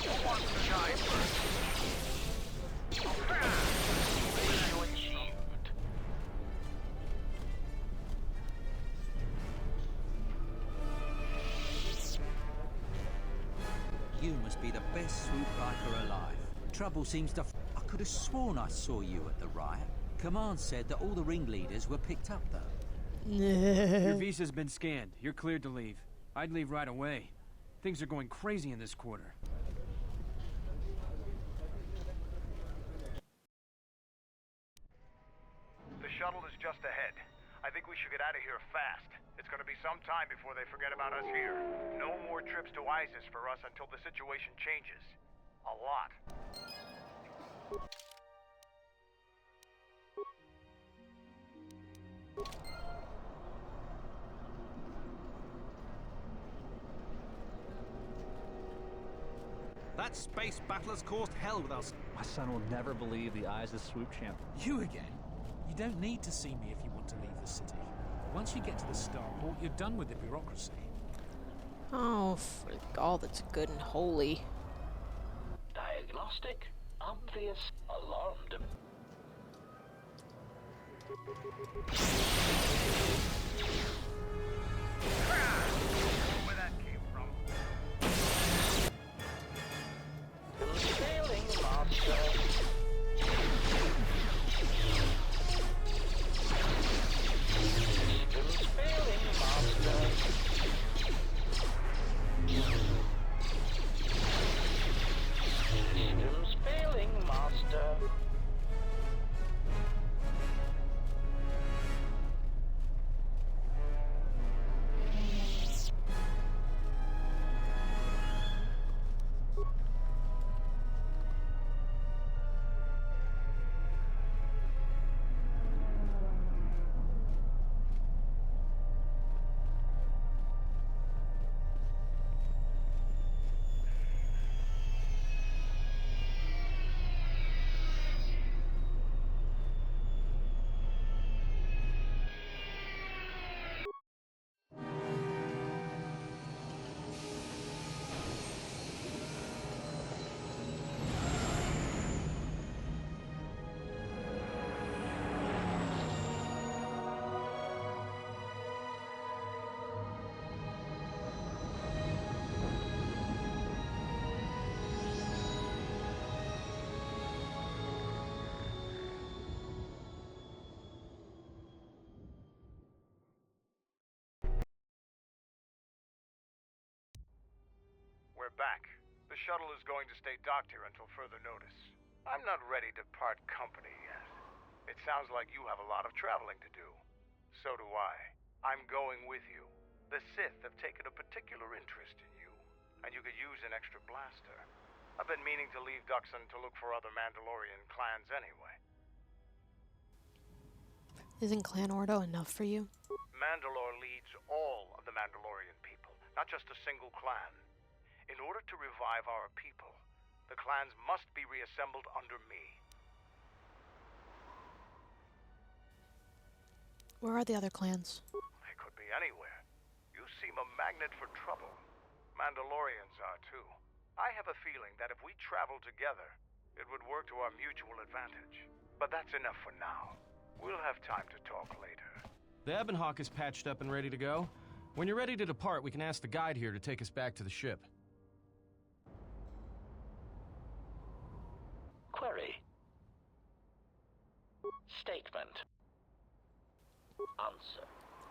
Who wants to die first? Ratio achieved. You must be the best swoop biker alive. Trouble seems to I could have sworn I saw you at the riot. Command said that all the ringleaders were picked up, though. Your visa's been scanned. You're cleared to leave. I'd leave right away. Things are going crazy in this quarter. The shuttle is just ahead. I think we should get out of here fast. It's gonna be some time before they forget about us here. No more trips to ISIS for us until the situation changes. A lot. That space battler's caused hell with us. My son will never believe the ISIS swoop champ. You again? You don't need to see me if you want to leave the city. Once you get to the starport, you're done with the bureaucracy. Oh, for all that's good and holy. Diagnostic. Obvious. Alarmed. Where that came from. Sailing master. Systems failing master. Systems failing master. back. The shuttle is going to stay docked here until further notice. I'm not ready to part company yet. It sounds like you have a lot of traveling to do. So do I. I'm going with you. The Sith have taken a particular interest in you, and you could use an extra blaster. I've been meaning to leave Duxon to look for other Mandalorian clans anyway. Isn't Clan Ordo enough for you? Mandalore leads all of the Mandalorian people, not just a single clan. In order to revive our people, the clans must be reassembled under me. Where are the other clans? They could be anywhere. You seem a magnet for trouble. Mandalorians are too. I have a feeling that if we travel together, it would work to our mutual advantage. But that's enough for now. We'll have time to talk later. The Ebon Hawk is patched up and ready to go. When you're ready to depart, we can ask the guide here to take us back to the ship. Query. Statement. Answer.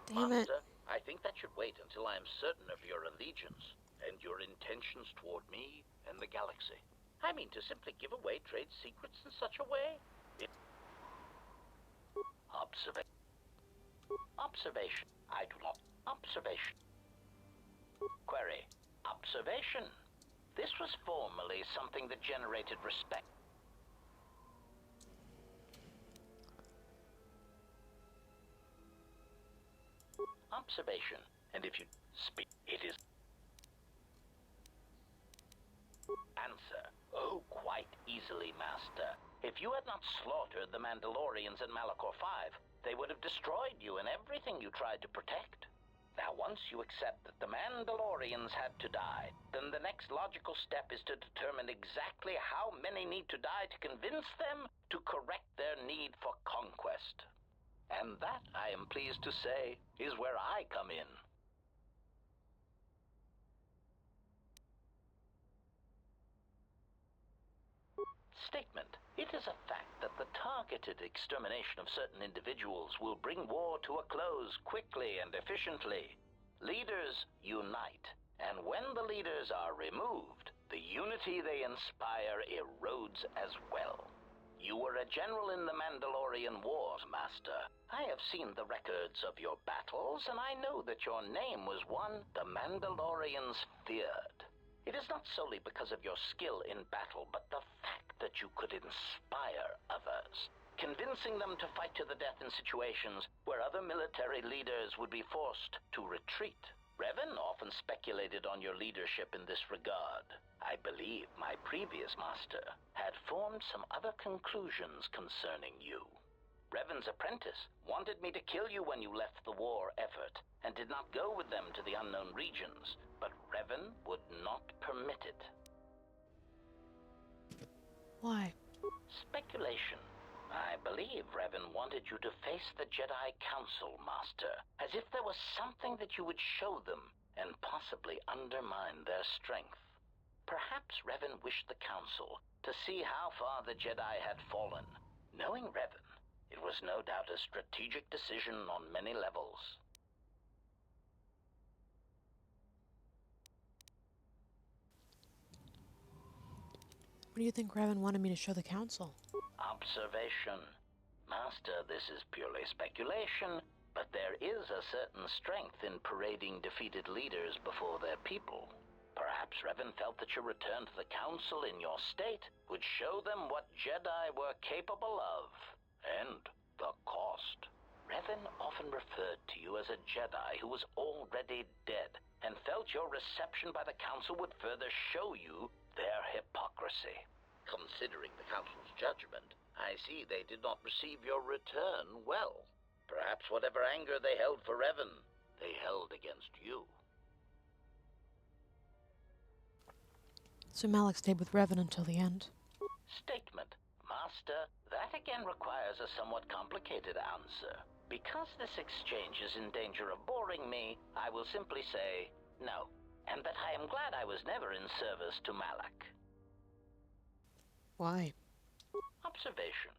Damn it. Master, I think that should wait until I am certain of your allegiance and your intentions toward me and the galaxy. I mean, to simply give away trade secrets in such a way? Observation. I do not. Observation. Query. Observation. This was formerly something that generated respect. Observation. And if you speak, it is... Answer. Oh, quite easily, Master. If you had not slaughtered the Mandalorians in Malachor 5, they would have destroyed you and everything you tried to protect. Now, once you accept that the Mandalorians had to die, then the next logical step is to determine exactly how many need to die to convince them to correct their need for conquest. And that, I am pleased to say, is where I come in. Statement. It is a fact that the targeted extermination of certain individuals will bring war to a close quickly and efficiently. Leaders unite, and when the leaders are removed, the unity they inspire erodes as well. You were a general in the Mandalorian Wars, Master. I have seen the records of your battles, and I know that your name was one the Mandalorians feared. It is not solely because of your skill in battle, but the fact that you could inspire others, convincing them to fight to the death in situations where other military leaders would be forced to retreat. Revan often speculated on your leadership in this regard. I believe my previous master had formed some other conclusions concerning you. Revan's apprentice wanted me to kill you when you left the war effort, and did not go with them to the unknown regions, but Revan would not permit it. Why? Speculation. I believe Revan wanted you to face the Jedi Council, Master, as if there was something that you would show them and possibly undermine their strength. Perhaps Revan wished the Council to see how far the Jedi had fallen. Knowing Revan, it was no doubt a strategic decision on many levels. What do you think Revan wanted me to show the Council? Observation. Master, this is purely speculation, but there is a certain strength in parading defeated leaders before their people. Perhaps Revan felt that your return to the Council in your state would show them what Jedi were capable of, and the cost. Revan often referred to you as a Jedi who was already dead, and felt your reception by the Council would further show you their hypocrisy. Considering the Council's judgment, I see they did not receive your return well. Perhaps whatever anger they held for Revan, they held against you. So Malak stayed with Revan until the end. Statement. Master, that again requires a somewhat complicated answer. Because this exchange is in danger of boring me, I will simply say no, and that I am glad I was never in service to Malak. Why? Observation.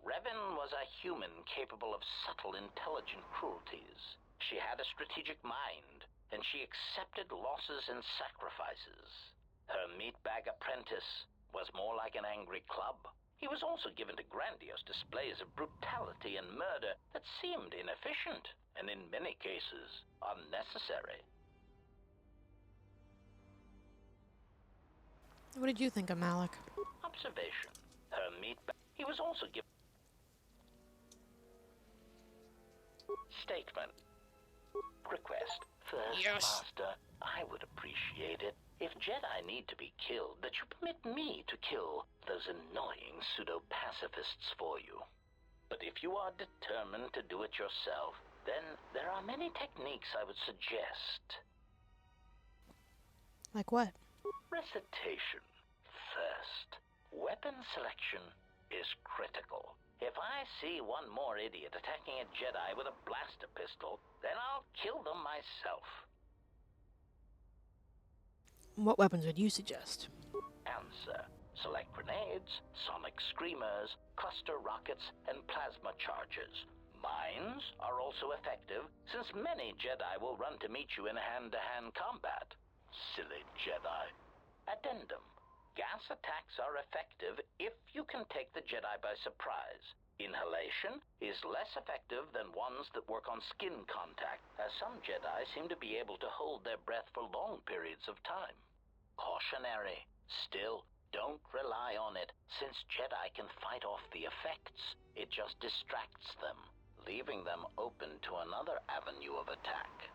Revan was a human capable of subtle, intelligent cruelties. She had a strategic mind, and she accepted losses and sacrifices. Her meatbag apprentice was more like an angry club. He was also given to grandiose displays of brutality and murder that seemed inefficient, and in many cases, unnecessary. What did you think of Malik? Observation. Her meatbag. He was also given. Statement. Request. First, Yes. Master, I would appreciate it if Jedi need to be killed, that you permit me to kill those annoying pseudo-pacifists for you. But if you are determined to do it yourself, then there are many techniques I would suggest. Like what? Recitation. First, weapon selection is critical. If I see one more idiot attacking a Jedi with a blaster pistol, then I'll kill them myself. What weapons would you suggest? Answer. Select grenades, sonic screamers, cluster rockets, and plasma charges. Mines are also effective, since many Jedi will run to meet you in hand-to-hand combat. Silly Jedi. Addendum. Gas attacks are effective if you can take the Jedi by surprise. Inhalation is less effective than ones that work on skin contact, as some Jedi seem to be able to hold their breath for long periods of time. Cautionary. Still, don't rely on it, since Jedi can fight off the effects. It just distracts them, leaving them open to another avenue of attack.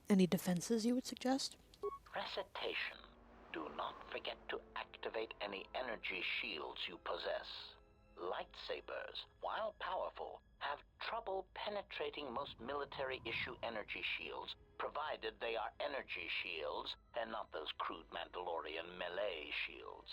Any defenses you would suggest? Recitation. Do not forget to activate any energy shields you possess. Lightsabers, while powerful, have trouble penetrating most military-issue energy shields, provided they are energy shields and not those crude Mandalorian melee shields.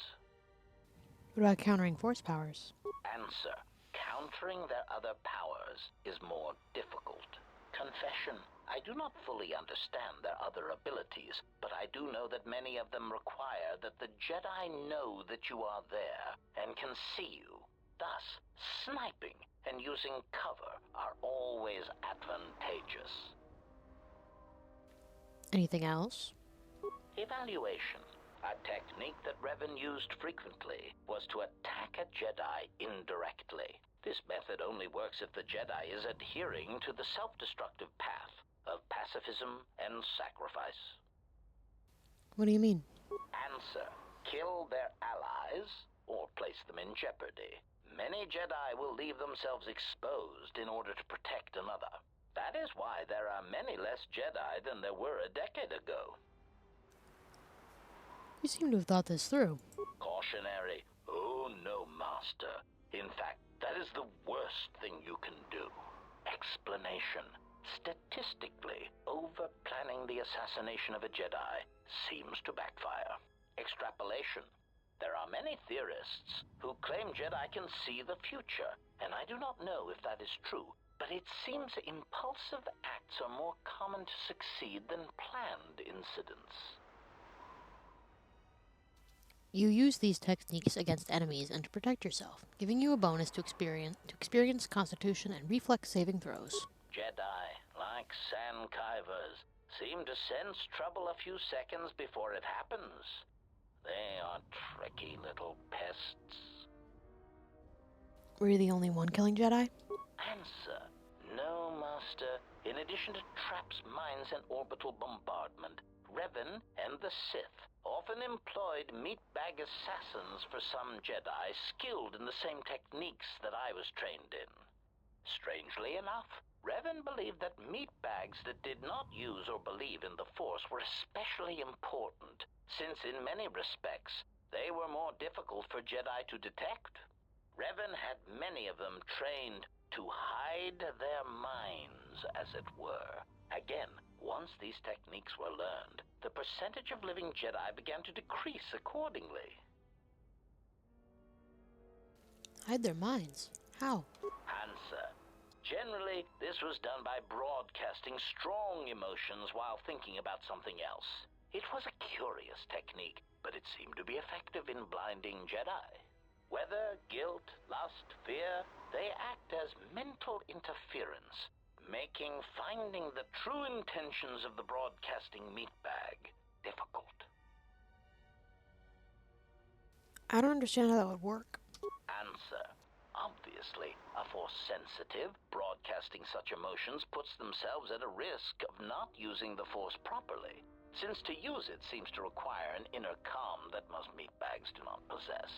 What about countering force powers? Answer. Countering their other powers is more difficult. Confession. I do not fully understand their other abilities, but I do know that many of them require that the Jedi know that you are there and can see you. Thus, sniping and using cover are always advantageous. Anything else? Evaluation. A technique that Revan used frequently was to attack a Jedi indirectly. This method only works if the Jedi is adhering to the self-destructive path of pacifism and sacrifice. What do you mean? Answer. Kill their allies or place them in jeopardy. Many Jedi will leave themselves exposed in order to protect another. That is why there are many less Jedi than there were a decade ago. You seem to have thought this through. Cautionary. Oh no, Master. In fact, that is the worst thing you can do. Explanation. Statistically, over-planning the assassination of a Jedi seems to backfire. Extrapolation. There are many theorists who claim Jedi can see the future, and I do not know if that is true, but it seems impulsive acts are more common to succeed than planned incidents. You use these techniques against enemies and to protect yourself, giving you a bonus to experience Constitution and Reflex saving throws. Jedi, like sand kivers, seem to sense trouble a few seconds before it happens. They are tricky little pests. Were you the only one killing Jedi? Answer. No, Master. In addition to traps, mines, and orbital bombardment, Revan and the Sith often employed meatbag assassins for some Jedi skilled in the same techniques that I was trained in. Strangely enough, Revan believed that meatbags that did not use or believe in the Force were especially important, since in many respects, they were more difficult for Jedi to detect. Revan had many of them trained to hide their minds, as it were. Again, once these techniques were learned, the percentage of living Jedi began to decrease accordingly. Hide their minds? How? Answer. Generally, this was done by broadcasting strong emotions while thinking about something else. It was a curious technique, but it seemed to be effective in blinding Jedi. Whether guilt, lust, fear, they act as mental interference, making finding the true intentions of the broadcasting meatbag difficult. I don't understand how that would work. Answer. Obviously, a Force sensitive broadcasting such emotions puts themselves at a risk of not using the Force properly, since to use it seems to require an inner calm that most meatbags do not possess.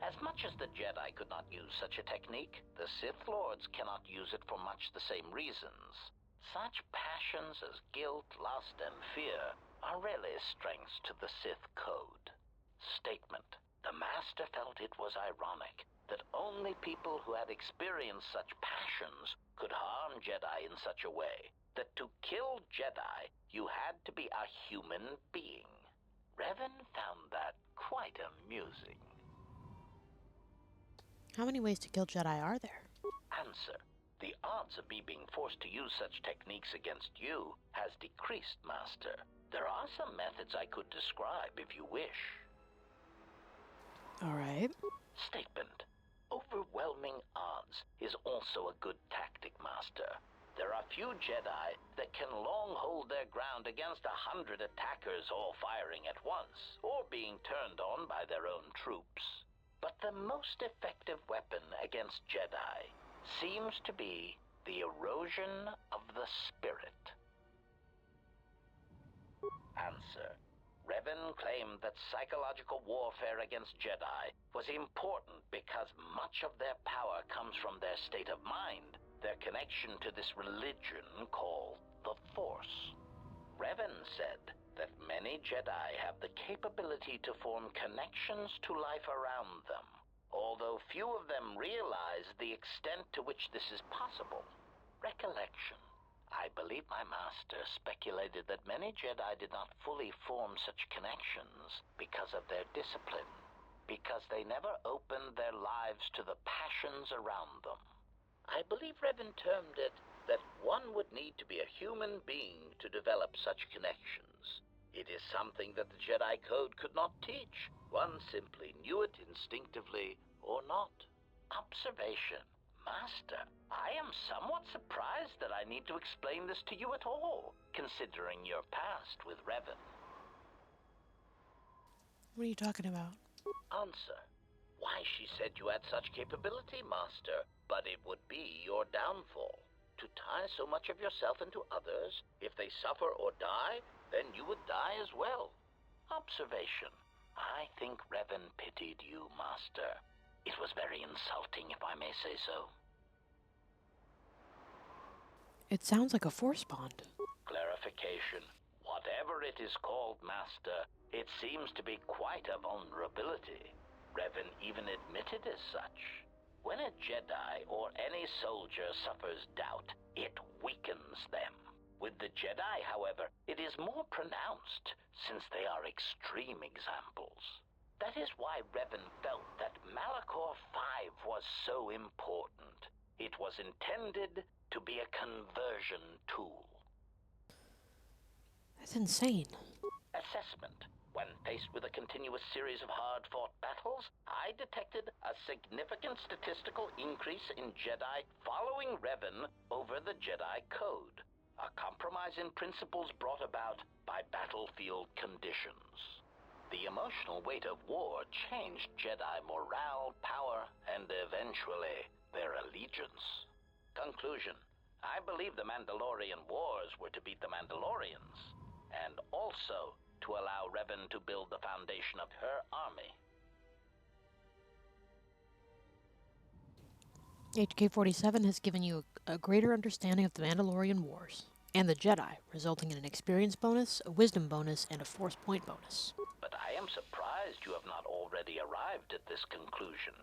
As much as the Jedi could not use such a technique, the Sith Lords cannot use it for much the same reasons. Such passions as guilt, lust, and fear are really strengths to the Sith code. Statement. The Master felt it was ironic that only people who had experienced such passions could harm Jedi in such a way that to kill Jedi, you had to be a human being. Revan found that quite amusing. How many ways to kill Jedi are there? Answer. The odds of me being forced to use such techniques against you has decreased, Master. There are some methods I could describe if you wish. Alright. Statement. Overwhelming odds is also a good tactic, Master. There are few Jedi that can long hold their ground against 100 attackers all firing at once, or being turned on by their own troops. But the most effective weapon against Jedi seems to be the erosion of the spirit. Answer. Revan claimed that psychological warfare against Jedi was important because much of their power comes from their state of mind, their connection to this religion called the Force. Revan said that many Jedi have the capability to form connections to life around them, although few of them realize the extent to which this is possible. Recollection. I believe my master speculated that many Jedi did not fully form such connections because of their discipline, because they never opened their lives to the passions around them. I believe Revan termed it that one would need to be a human being to develop such connections. It is something that the Jedi Code could not teach. One simply knew it instinctively or not. Observation. Master, I am somewhat surprised that I need to explain this to you at all, considering your past with Revan. What are you talking about? Answer. Why, she said you had such capability, Master, but it would be your downfall. To tie so much of yourself into others, if they suffer or die, then you would die as well. Observation. I think Revan pitied you, Master. It was very insulting, if I may say so. It sounds like a Force bond. Clarification. Whatever it is called, Master, it seems to be quite a vulnerability. Revan even admitted as such. When a Jedi or any soldier suffers doubt, it weakens them. With the Jedi, however, it is more pronounced, since they are extreme examples. That is why Revan felt that Malachor 5 was so important. It was intended to be a conversion tool. That's insane. Assessment. When faced with a continuous series of hard-fought battles, I detected a significant statistical increase in Jedi following Revan over the Jedi Code, a compromise in principles brought about by battlefield conditions. The emotional weight of war changed Jedi morale, power, and eventually their allegiance. Conclusion. I believe the Mandalorian Wars were to beat the Mandalorians, and also to allow Revan to build the foundation of her army. HK-47 has given you a greater understanding of the Mandalorian Wars and the Jedi, resulting in an experience bonus, a wisdom bonus, and a force point bonus. But I am surprised you have not already arrived at this conclusion.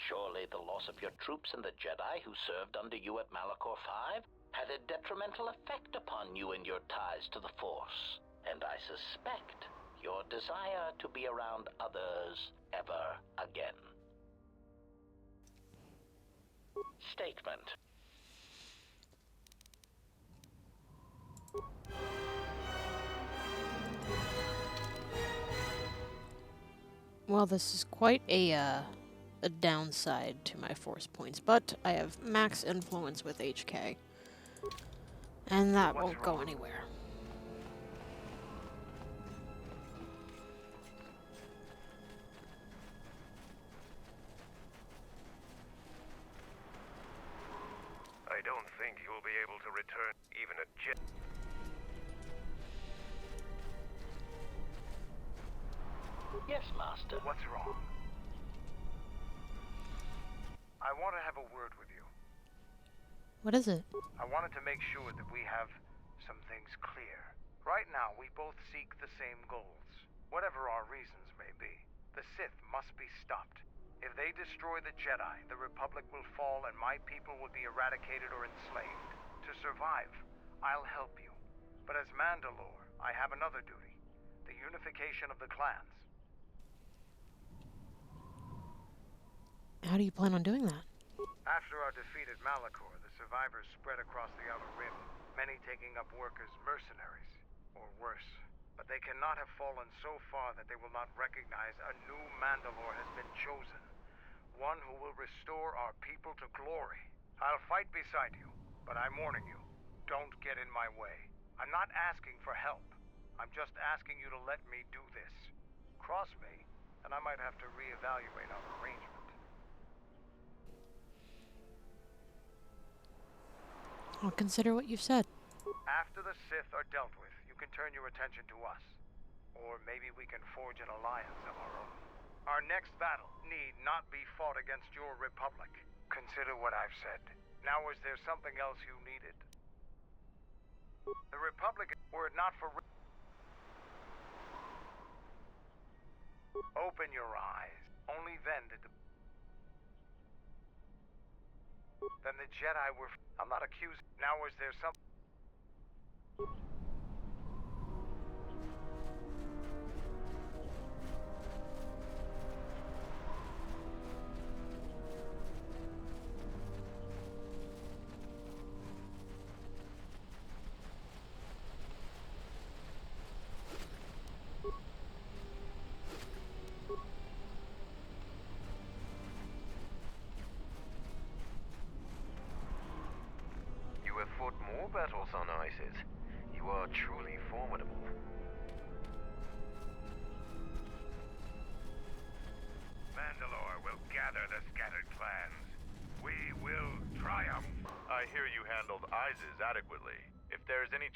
Surely the loss of your troops and the Jedi who served under you at Malachor 5 had a detrimental effect upon you and your ties to the Force. And I suspect your desire to be around others ever again. Statement. Well, this is quite a downside to my force points, but I have max influence with HK, and that won't go anywhere. return even a jet. Yes, Master. What's wrong? I want to have a word with you. What is it? I wanted to make sure that we have some things clear. Right now, we both seek the same goals, whatever our reasons may be. The Sith must be stopped. If they destroy the Jedi, the Republic will fall and my people will be eradicated or enslaved. To survive, I'll help you. But as Mandalore, I have another duty. The unification of the clans. How do you plan on doing that? After our defeat at Malachor, the survivors spread across the Outer Rim, many taking up work as mercenaries, or worse. But they cannot have fallen so far that they will not recognize a new Mandalore has been chosen. One who will restore our people to glory. I'll fight beside you, but I'm warning you, don't get in my way. I'm not asking for help. I'm just asking you to let me do this. Cross me, and I might have to reevaluate our arrangement. I'll consider what you've said. After the Sith are dealt with, you can turn your attention to us. Or maybe we can forge an alliance of our own. Our next battle need not be fought against your Republic. Consider what I've said. Now, is there something else you needed? The Republic, were it not for... Open your eyes. Only then did the... Then the Jedi were... I'm not accused. Now, is there some... You have fought more battles on Isis. You are truly formidable. Mandalore will gather the scattered clans. We will triumph. I hear you handled Isis adequately. If there's any...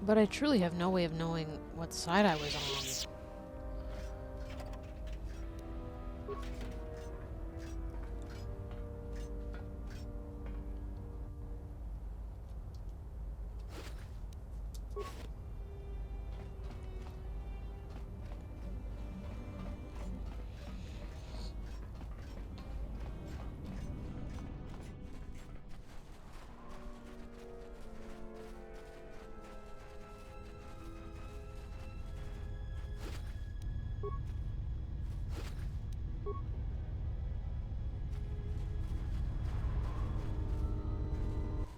But I truly have no way of knowing what side I was on.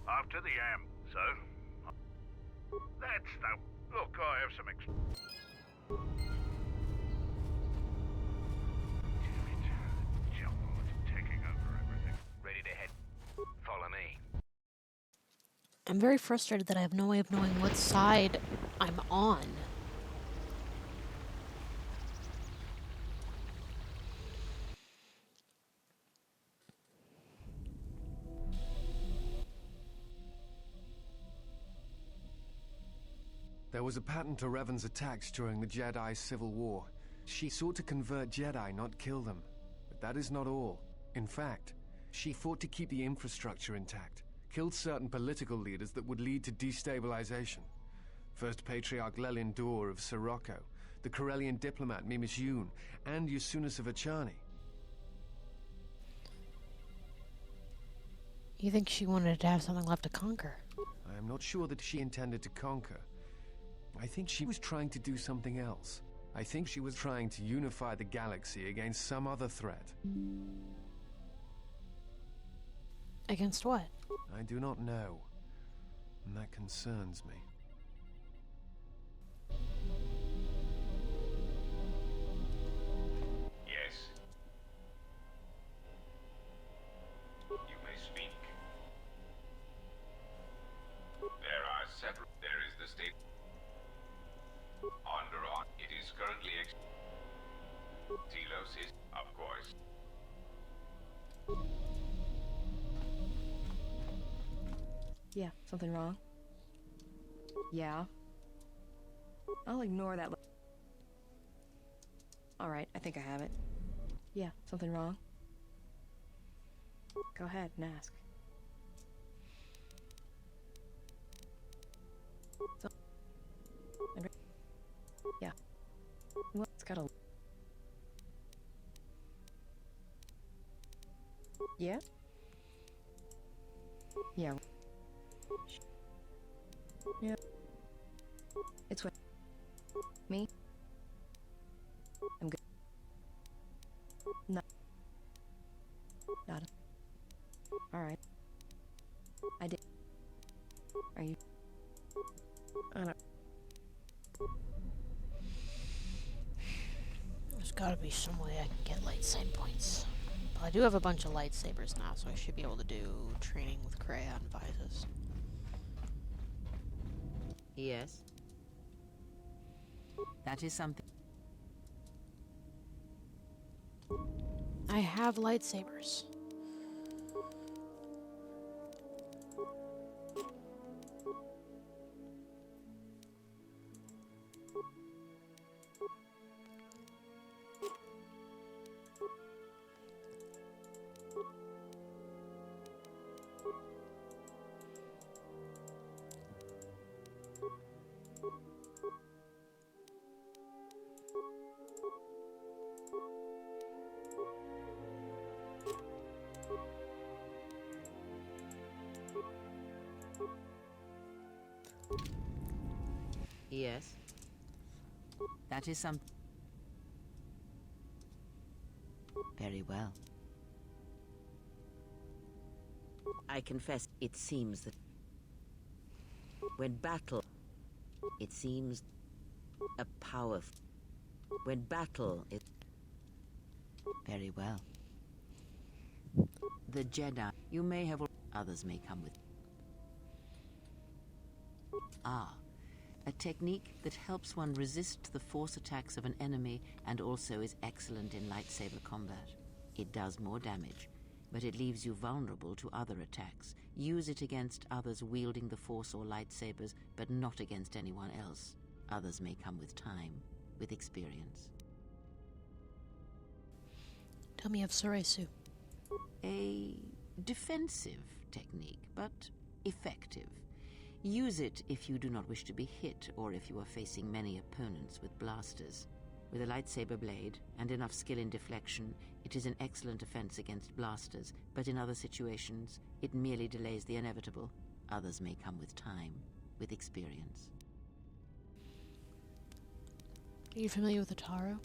After the sir. That's the... Look, I have some Damn it. Jumble's taking over everything. Ready to head. Follow me. I'm very frustrated that I have no way of knowing what side I'm on. There was a pattern to Revan's attacks during the Jedi Civil War. She sought to convert Jedi, not kill them. But that is not all. In fact, she fought to keep the infrastructure intact, killed certain political leaders that would lead to destabilization. First Patriarch Lelin Dur of Sirocco, the Corellian diplomat Mimas Yun, and Yusunas of Achani. You think she wanted to have something left to conquer? I am not sure that she intended to conquer. I think she was trying to do something else. I think she was trying to unify the galaxy against some other threat. Against what? I do not know. And that concerns me. Telos is, of course. Yeah, something wrong? Yeah. I'll ignore that. Alright, I think I have it. Yeah, something wrong? Go ahead and ask. So, yeah. Well, it's got a... Yeah? Yeah. Yeah. It's what... Me? I'm good. No. Not a... Alright. I did... Are you... I don't... There's gotta be some way I can get light side points. But I do have a bunch of lightsabers now, so I should be able to do training with Kreia and Visas. Yes. That is something. I have lightsabers. Yes. That is some... Very well. I confess, it seems that... When battle... It seems... A powerful... When battle is... Very well. The Jedi... You may have... Others may come with... Ah. A technique that helps one resist the force attacks of an enemy and also is excellent in lightsaber combat. It does more damage, but it leaves you vulnerable to other attacks. Use it against others wielding the force or lightsabers, but not against anyone else. Others may come with time, with experience. Tell me of Soresu. A defensive technique, but effective. Use it if you do not wish to be hit or if you are facing many opponents with blasters. With a lightsaber blade and enough skill in deflection, it is an excellent defense against blasters, but in other situations, it merely delays the inevitable. Others may come with time, with experience. Are you familiar with Ataru?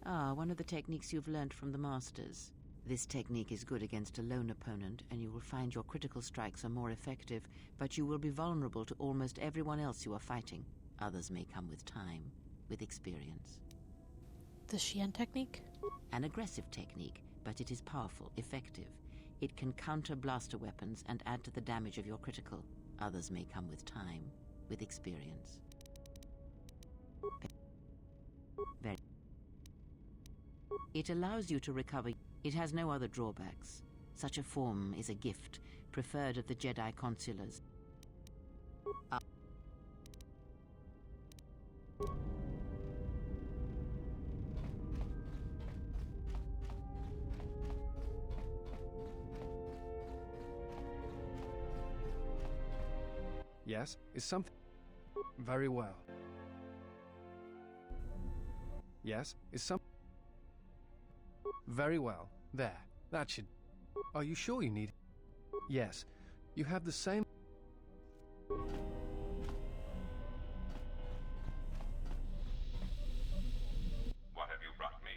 Ah, one of the techniques you've learned from the Masters. This technique is good against a lone opponent, and you will find your critical strikes are more effective, but you will be vulnerable to almost everyone else you are fighting. Others may come with time, with experience. The Xian technique? An aggressive technique, but it is powerful, effective. It can counter blaster weapons and add to the damage of your critical. Others may come with time, with experience. Very. It allows you to recover. It has no other drawbacks. Such a form is a gift, preferred of the Jedi consulars. Yes, is something... Very well. Yes, is some... Very well. There. That should... Are you sure you need... Yes. You have the same... What have you brought me?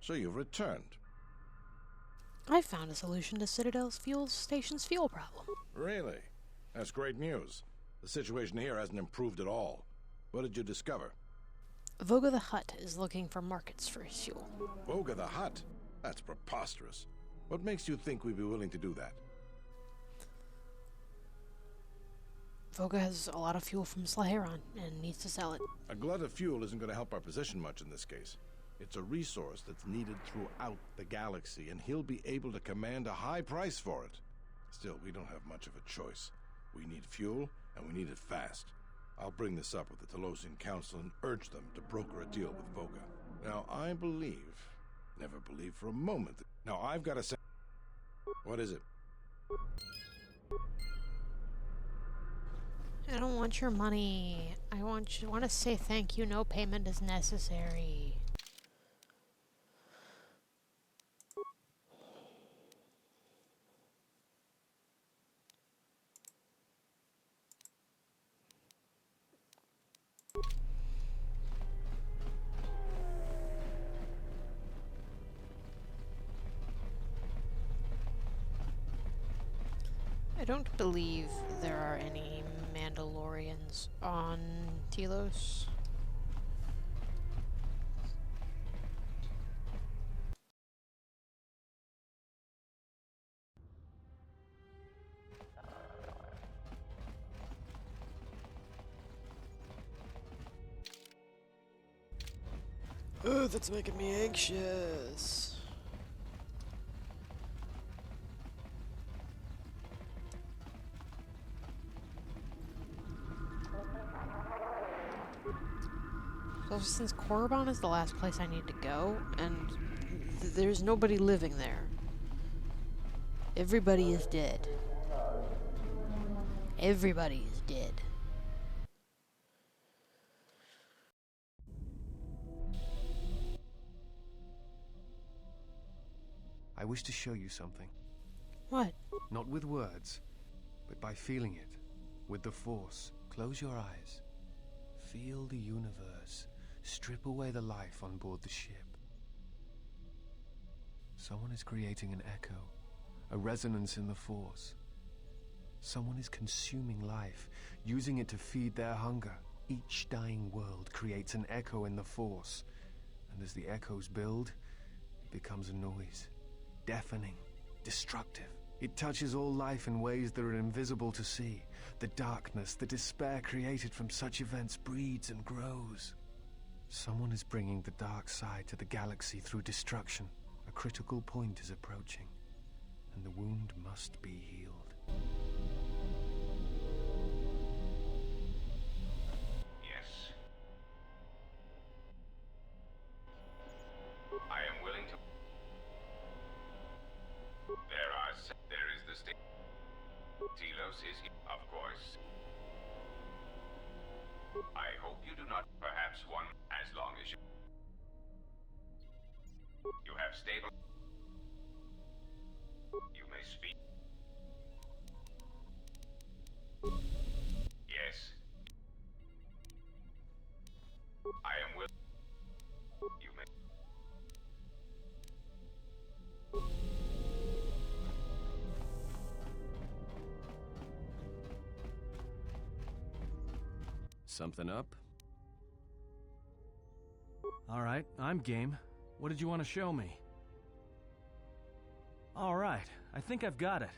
So you've returned. I found a solution to Citadel's fuel station's fuel problem. Really? That's great news. The situation here hasn't improved at all. What did you discover? Voga the Hutt is looking for markets for his fuel. Voga the Hutt? That's preposterous. What makes you think we'd be willing to do that? Voga has a lot of fuel from Slaheron and needs to sell it. A glut of fuel isn't going to help our position much in this case. It's a resource that's needed throughout the galaxy, and he'll be able to command a high price for it. Still, we don't have much of a choice. We need fuel, and we need it fast. I'll bring this up with the Telosian Council and urge them to broker a deal with Voga. Now, I never believed for a moment that... Now, I've got to say... What is it? I don't want your money. I want to say thank you. No payment is necessary. I don't believe there are any Mandalorians on Telos. Oh, that's making me anxious. So since Korriban is the last place I need to go, and there's nobody living there. Everybody is dead. Everybody is dead. I wish to show you something. What? Not with words, but by feeling it. With the Force. Close your eyes. Feel the universe. Strip away the life on board the ship. Someone is creating an echo, a resonance in the Force. Someone is consuming life, using it to feed their hunger. Each dying world creates an echo in the Force. And as the echoes build, it becomes a noise. Deafening, destructive. It touches all life in ways that are invisible to see. The darkness, the despair created from such events breeds and grows. Someone is bringing the dark side to the galaxy through destruction. A critical point is approaching, and the wound must be healed. Yes. I am willing to... There is the state. Telos is here, of course. I hope you do not, perhaps one, as long as you... You have stable... You may speak. Yes. I am willing. You may... Something up? Alright, I'm game. What did you want to show me? Alright, I think I've got it.